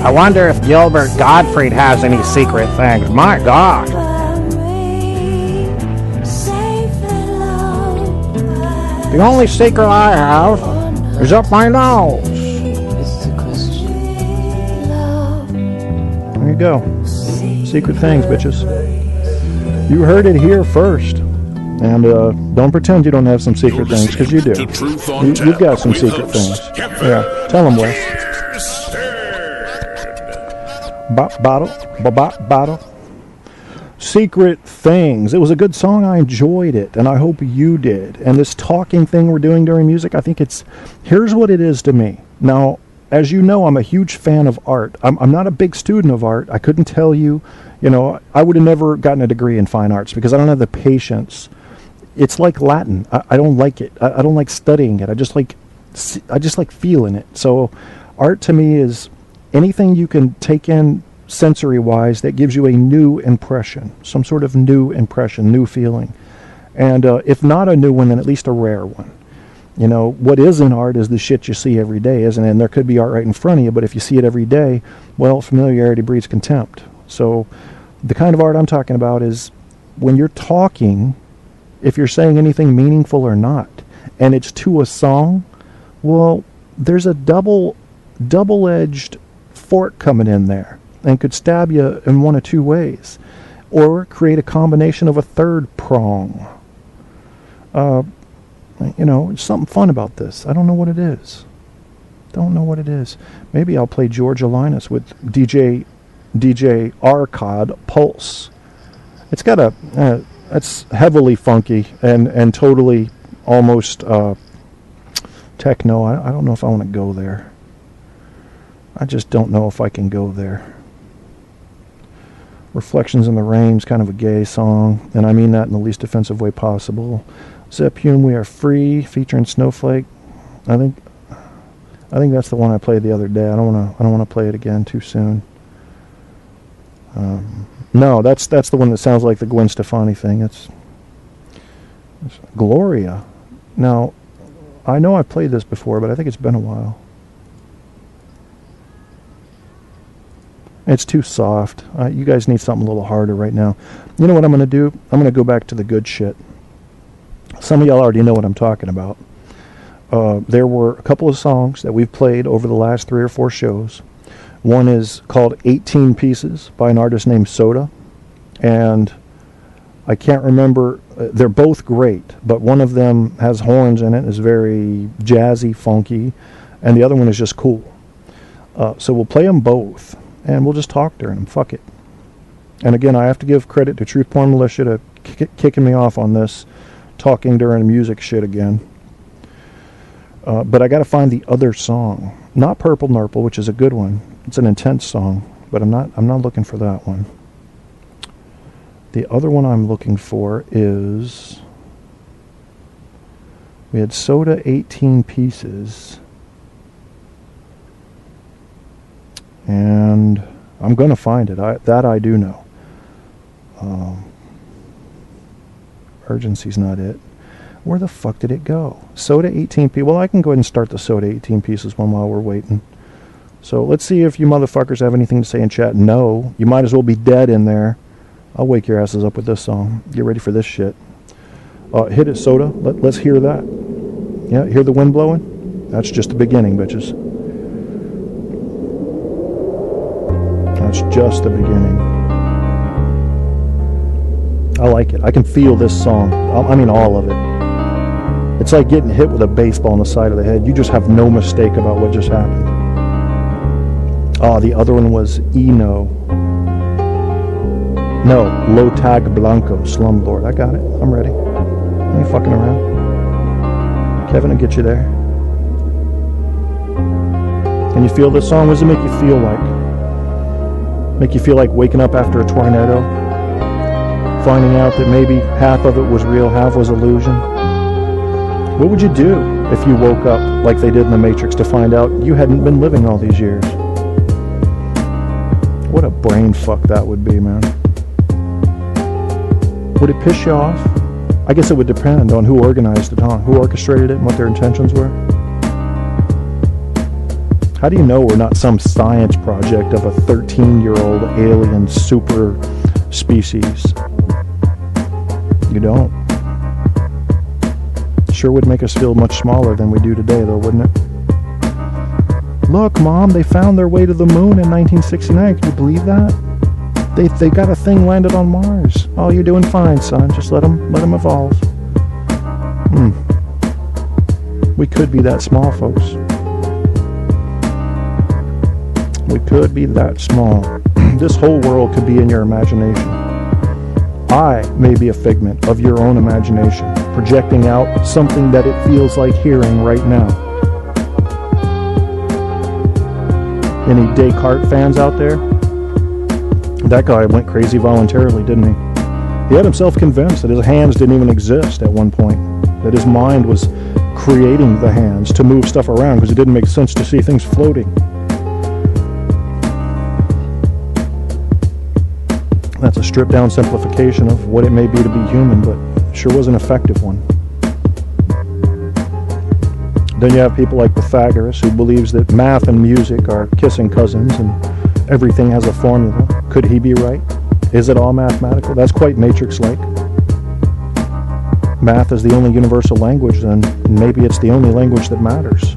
I wonder if Gilbert Gottfried has any secret things. My God. The only secret I have is up my nose. It's the question. There you go. Secret things, bitches. You heard it here first. And don't pretend you don't have some secret things, because you do. You've got some secret things. Yeah. Tell them, Wes. Bottle. Secret things. It was a good song. I enjoyed it, and I hope you did. And this talking thing we're doing during music, I think here's what it is to me. Now, as you know, I'm a huge fan of art. I'm not a big student of art. I couldn't tell you, I would have never gotten a degree in fine arts because I don't have the patience. It's like Latin. I don't like it. I don't like studying it. I just like feeling it. So art to me is anything you can take in sensory-wise that gives you a new impression, some sort of new impression, new feeling. And if not a new one, then at least a rare one. What is in art is the shit you see every day, isn't it? And there could be art right in front of you, but if you see it every day, well, familiarity breeds contempt. So the kind of art I'm talking about is when you're talking, if you're saying anything meaningful or not, and it's to a song, well, there's a double-edged fork coming in there and could stab you in one of two ways, or create a combination of a third prong. It's something fun about this. I don't know what it is. Maybe I'll play Georgia Linus with DJ Arcad Pulse. It's got it's heavily funky and totally almost techno. I don't know if I want to go there. I just don't know if I can go there. Reflections in the Rain's kind of a gay song, and I mean that in the least offensive way possible. Zepune, We Are Free, featuring Snowflake. I think that's the one I played the other day. I don't want to play it again too soon. No, that's the one that sounds like the Gwen Stefani thing. It's Gloria. Now, I know I've played this before, but I think it's been a while. It's too soft. You guys need something a little harder right now. You know what I'm going to do? I'm going to go back to the good shit. Some of y'all already know what I'm talking about. There were a couple of songs that we've played over the last 3 or 4 shows. One is called 18 Pieces by an artist named Soda. And I can't remember. They're both great, but one of them has horns in it, is very jazzy, funky, and the other one is just cool. So we'll play them both. And we'll just talk during them. Fuck it. And again, I have to give credit to Truth Porn Militia to kicking me off on this, talking during music shit again. But I got to find the other song, not Purple Nurple, which is a good one. It's an intense song, but I'm not looking for that one. The other one I'm looking for is, we had Soda 18 Pieces. And I'm going to find it. That I do know. Urgency's not it. Where the fuck did it go? Soda 18 Pieces. Well, I can go ahead and start the Soda 18 Pieces one while we're waiting. So let's see if you motherfuckers have anything to say in chat. No. You might as well be dead in there. I'll wake your asses up with this song. Get ready for this shit. Hit it, Soda. Let's hear that. Yeah, hear the wind blowing? That's just the beginning, bitches. That's just the beginning. I like it. I can feel this song. I mean all of it. It's like getting hit with a baseball on the side of the head. You just have no mistake about what just happened. The other one was Eno. No, Lo Tag Blanco, Slumlord. I got it. I'm ready. I ain't fucking around. Kevin will get you there. Can you feel this song? What does it make you feel like? Make you feel like waking up after a tornado? Finding out that maybe half of it was real, half was illusion? What would you do if you woke up like they did in the Matrix to find out you hadn't been living all these years? What a brain fuck that would be, man. Would it piss you off? I guess it would depend on who organized it, huh? Who orchestrated it and what their intentions were? How do you know we're not some science project of a 13-year-old alien super species? You don't. Sure would make us feel much smaller than we do today, though, wouldn't it? Look, Mom, they found their way to the moon in 1969. Can you believe that? They got a thing landed on Mars. Oh, you're doing fine, son. Just let them evolve. We could be that small, folks. We could be that small. This whole world could be in your imagination. I may be a figment of your own imagination, projecting out something that it feels like hearing right now. Any Descartes fans out there? That guy went crazy voluntarily, didn't he? He had himself convinced that his hands didn't even exist at one point, that his mind was creating the hands to move stuff around because it didn't make sense to see things floating. That's a stripped down simplification of what it may be to be human, but sure was an effective one. Then you have people like Pythagoras, who believes that math and music are kissing cousins and everything has a formula. Could he be right? Is it all mathematical? That's quite Matrix-like. Math is the only universal language, then maybe it's the only language that matters.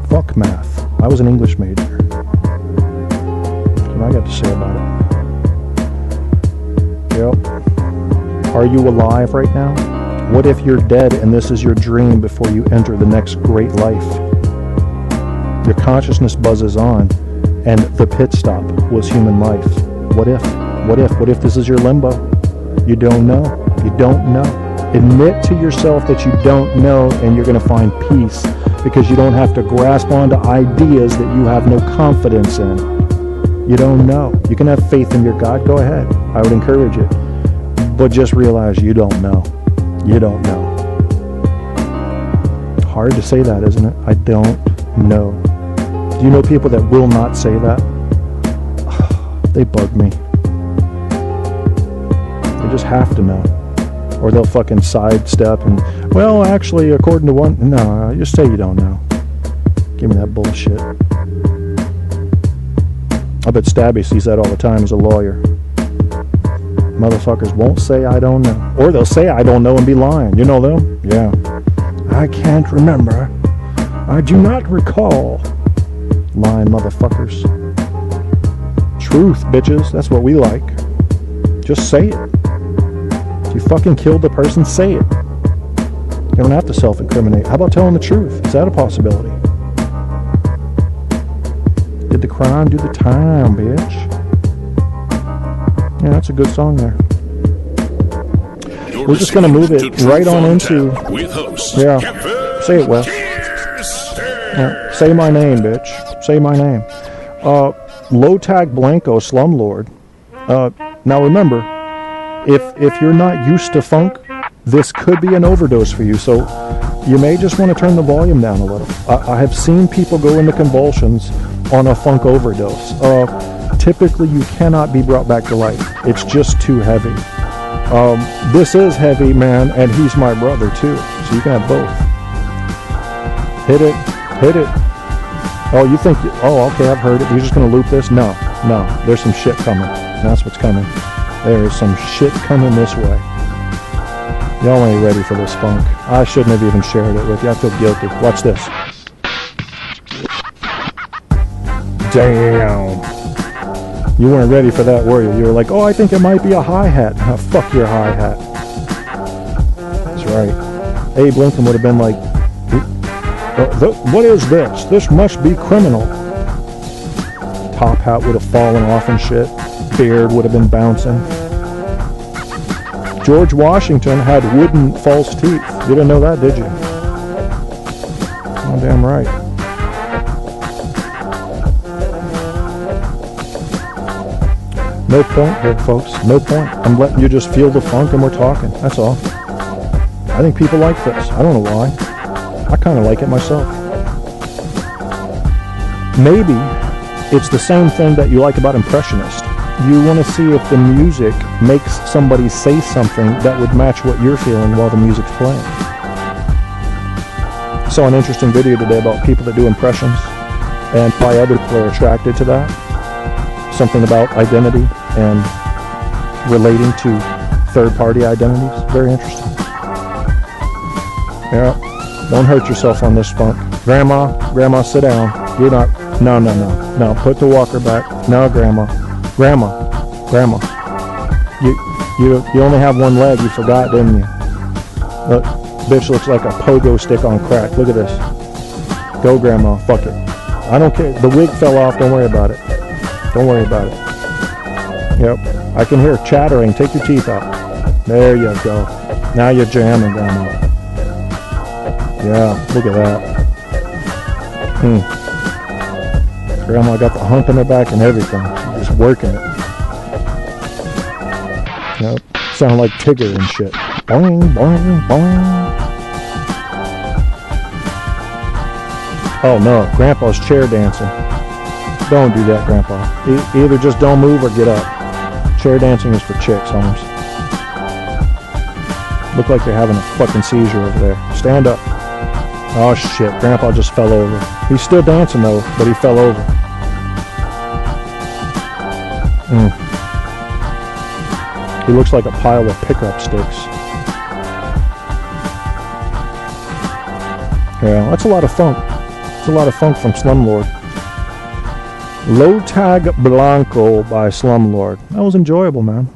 Fuck math. I was an English major. That's what I got to say about it. Yep. Are you alive right now? What if you're dead and this is your dream before you enter the next great life? Your consciousness buzzes on, and the pit stop was human life. What if? What if? What if this is your limbo? You don't know. You don't know. Admit to yourself that you don't know, and you're going to find peace, because you don't have to grasp onto ideas that you have no confidence in. You don't know. You can have faith in your God. Go ahead. I would encourage it. But just realize you don't know. You don't know. Hard to say that, isn't it? I don't know. Do you know people that will not say that? They bug me. They just have to know. Or they'll fucking sidestep and, well, actually, according to one... No, just say you don't know. Give me that bullshit. I bet Stabby sees that all the time as a lawyer. Motherfuckers won't say I don't know. Or they'll say I don't know and be lying. You know them? Yeah. I can't remember. I do not recall. Lying motherfuckers. Truth, bitches. That's what we like. Just say it. If you fucking killed the person, say it. You don't have to self-incriminate. How about telling the truth? Is that a possibility? Did the crime, do the time, bitch. Yeah, that's a good song there. We're just going to move it right on into... Yeah, say it, Wes. Yeah. Say my name, bitch. Say my name. Low Tag Blanco, Slumlord. Now remember, if you're not used to funk, this could be an overdose for you, so you may just want to turn the volume down a little. I have seen people go into convulsions on a funk overdose. Typically, you cannot be brought back to life. It's just too heavy. This is heavy, man, and he's my brother, too. So you can have both. Hit it. Hit it. Oh, you think... Oh, okay, I've heard it. You're just going to loop this? No. No. There's some shit coming. That's what's coming. There is some shit coming this way. Y'all ain't ready for this funk. I shouldn't have even shared it with you. I feel guilty. Watch this. Damn. You weren't ready for that, were you? You were like, oh, I think it might be a hi-hat. Oh, fuck your hi-hat. That's right. Abe Lincoln would have been like, what is this? This must be criminal. Top hat would have fallen off and shit. Beard would have been bouncing. George Washington had wooden false teeth. You didn't know that, did you? Oh, damn right. No point here, folks. No point. I'm letting you just feel the funk and we're talking. That's all. I think people like this. I don't know why. I kind of like it myself. Maybe it's the same thing that you like about Impressionist. You want to see if the music makes somebody say something that would match what you're feeling while the music's playing. I saw an interesting video today about people that do impressions and why other people are attracted to that. Something about identity and relating to third-party identities. Very interesting. Yeah, don't hurt yourself on this, Funk. Grandma, sit down. You're not. No. Put the walker back. No, Grandma. You only have one leg. You forgot, didn't you? Look, bitch looks like a pogo stick on crack. Look at this. Go, Grandma. Fuck it. I don't care. The wig fell off. Don't worry about it. Yep. I can hear chattering. Take your teeth out. There you go. Now you're jamming, Grandma. Yeah, look at that. Grandma got the hump in her back and everything. She's just working it. Yep. Sound like Tigger and shit. Boing, boing, boing. Oh no, Grandpa's chair dancing. Don't do that, Grandpa. Either just don't move or get up. Chair dancing is for chicks, Holmes. Look like they're having a fucking seizure over there. Stand up. Oh shit, Grandpa just fell over. He's still dancing though, but he fell over. He looks like a pile of pickup sticks. Yeah, that's a lot of funk. It's a lot of funk from Slumlord. Low Tag Blanco by Slumlord. That was enjoyable, man.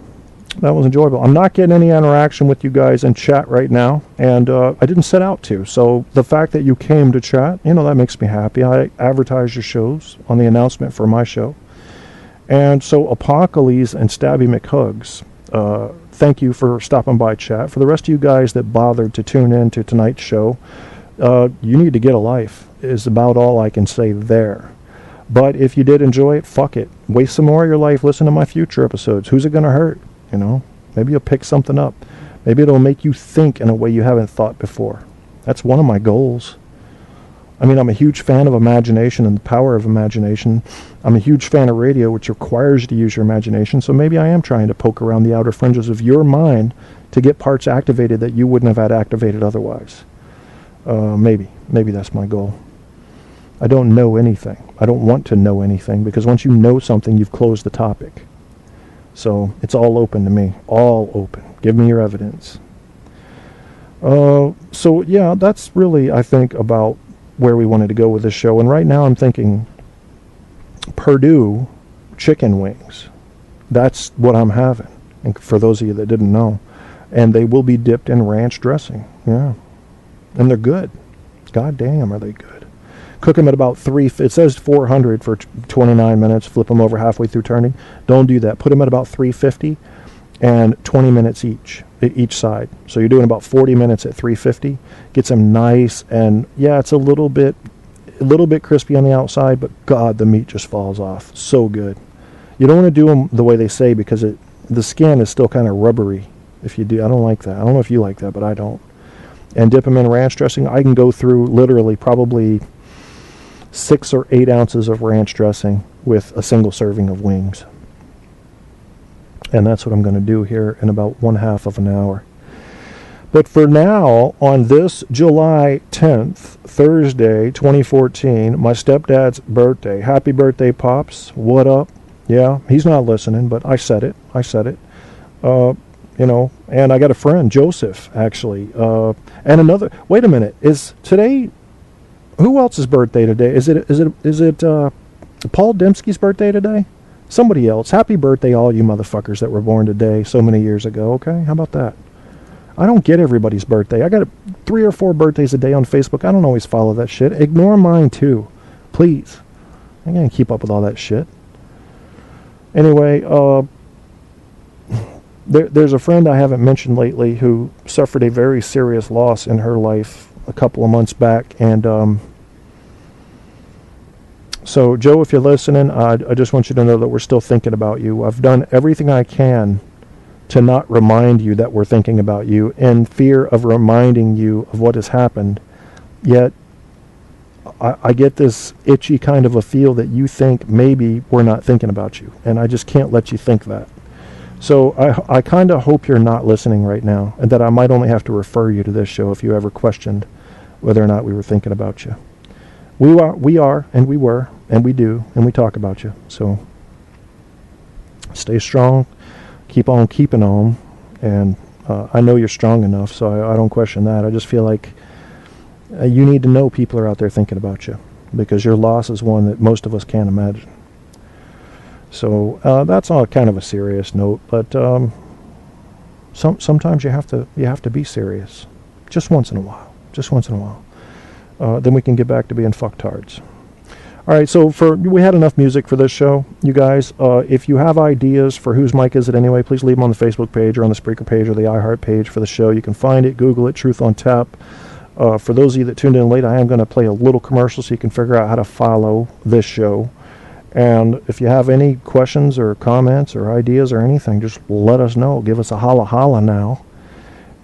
That was enjoyable. I'm not getting any interaction with you guys in chat right now, and I didn't set out to. So the fact that you came to chat, that makes me happy. I advertise your shows on the announcement for my show. And so Apocalypse and Stabby McHugs, thank you for stopping by chat. For the rest of you guys that bothered to tune in to tonight's show, you need to get a life is about all I can say there. But if you did enjoy it, fuck it. Waste some more of your life. Listen to my future episodes. Who's it going to hurt? Maybe you'll pick something up. Maybe it'll make you think in a way you haven't thought before. That's one of my goals. I'm a huge fan of imagination and the power of imagination. I'm a huge fan of radio, which requires you to use your imagination. So maybe I am trying to poke around the outer fringes of your mind to get parts activated that you wouldn't have had activated otherwise. Maybe that's my goal. I don't know anything. I don't want to know anything, because once you know something, you've closed the topic. So it's all open to me. All open. Give me your evidence. So yeah, that's really, I think, about where we wanted to go with this show. And right now I'm thinking Purdue chicken wings. That's what I'm having. And for those of you that didn't know. And they will be dipped in ranch dressing. Yeah. And they're good. God damn, are they good. Cook them at about it says 400 for 29 minutes. Flip them over halfway through turning. Don't do that. Put them at about 350 and 20 minutes each side. So you're doing about 40 minutes at 350. Gets them nice, and yeah, it's a little bit crispy on the outside, but God, the meat just falls off. So good. You don't want to do them the way they say, because the skin is still kind of rubbery. If you do, I don't like that. I don't know if you like that, but I don't. And dip them in ranch dressing. I can go through literally probably 6 or 8 ounces of ranch dressing with a single serving of wings. And that's what I'm going to do here in about 1/2 of an hour. But for now, on this July 10th, Thursday, 2014, my stepdad's birthday. Happy birthday, Pops. What up? Yeah, he's not listening, but I said it. And I got a friend, Joseph, actually. And another, wait a minute, is today, who else's birthday today? Is it Paul Dembski's birthday today? Somebody else. Happy birthday, all you motherfuckers that were born today so many years ago, okay? How about that? I don't get everybody's birthday. I got 3 or 4 birthdays a day on Facebook. I don't always follow that shit. Ignore mine, too. Please. I can't keep up with all that shit. Anyway, there's a friend I haven't mentioned lately who suffered a very serious loss in her life a couple of months back, and so Joe, if you're listening, I just want you to know that we're still thinking about you. I've done everything I can to not remind you that we're thinking about you, in fear of reminding you of what has happened. Yet, I get this itchy kind of a feel that you think maybe we're not thinking about you, and I just can't let you think that. So I kind of hope you're not listening right now, and that I might only have to refer you to this show if you ever questioned whether or not we were thinking about you. We are, and we were, and we do, and we talk about you. So stay strong, keep on keeping on, and I know you're strong enough, so I don't question that. I just feel like you need to know people are out there thinking about you, because your loss is one that most of us can't imagine. So that's on kind of a serious note, but sometimes you have to be serious, just once in a while. Then we can get back to being fucktards. All right, so we had enough music for this show, you guys. If you have ideas for whose mic is it anyway, please leave them on the Facebook page or on the Spreaker page or the iHeart page for the show. You can find it, Google it, Truth on Tap. For those of you that tuned in late, I am going to play a little commercial so you can figure out how to follow this show. And if you have any questions or comments or ideas or anything, just let us know. Give us a holla now.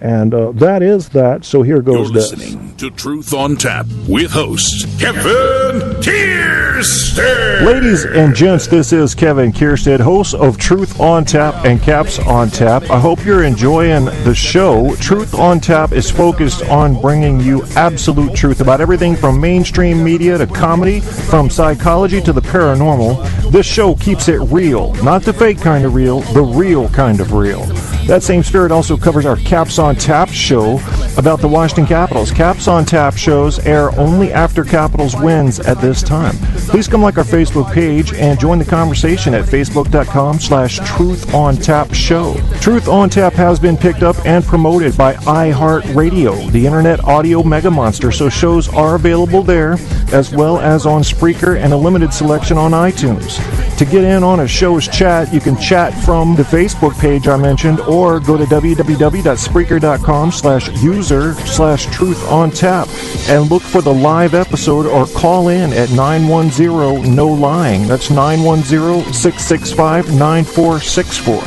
And that is that. So here goes this. You're listening to Truth on Tap with host Kevin Kierstead. Ladies and gents, this is Kevin Kierstead, host of Truth on Tap and Caps on Tap. I hope you're enjoying the show. Truth on Tap is focused on bringing you absolute truth about everything from mainstream media to comedy, from psychology to the paranormal. This show keeps it real, not the fake kind of real, the real kind of real. That same spirit also covers our Caps on Tap show about the Washington Capitals. Caps on Tap shows air only after Capitals wins at this time. Please come like our Facebook page and join the conversation at facebook.com/Truth on Tap show. Truth on Tap has been picked up and promoted by iHeartRadio, the internet audio mega monster, so shows are available there as well as on Spreaker and a limited selection on iTunes. To get in on a show's chat, you can chat from the Facebook page I mentioned, or go to www.spreaker.com/user/truth-on-tap and look for the live episode, or call in at 910-NO-LYING. That's 910-665-9464.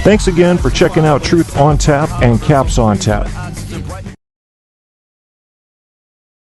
Thanks again for checking out Truth on Tap and Caps on Tap.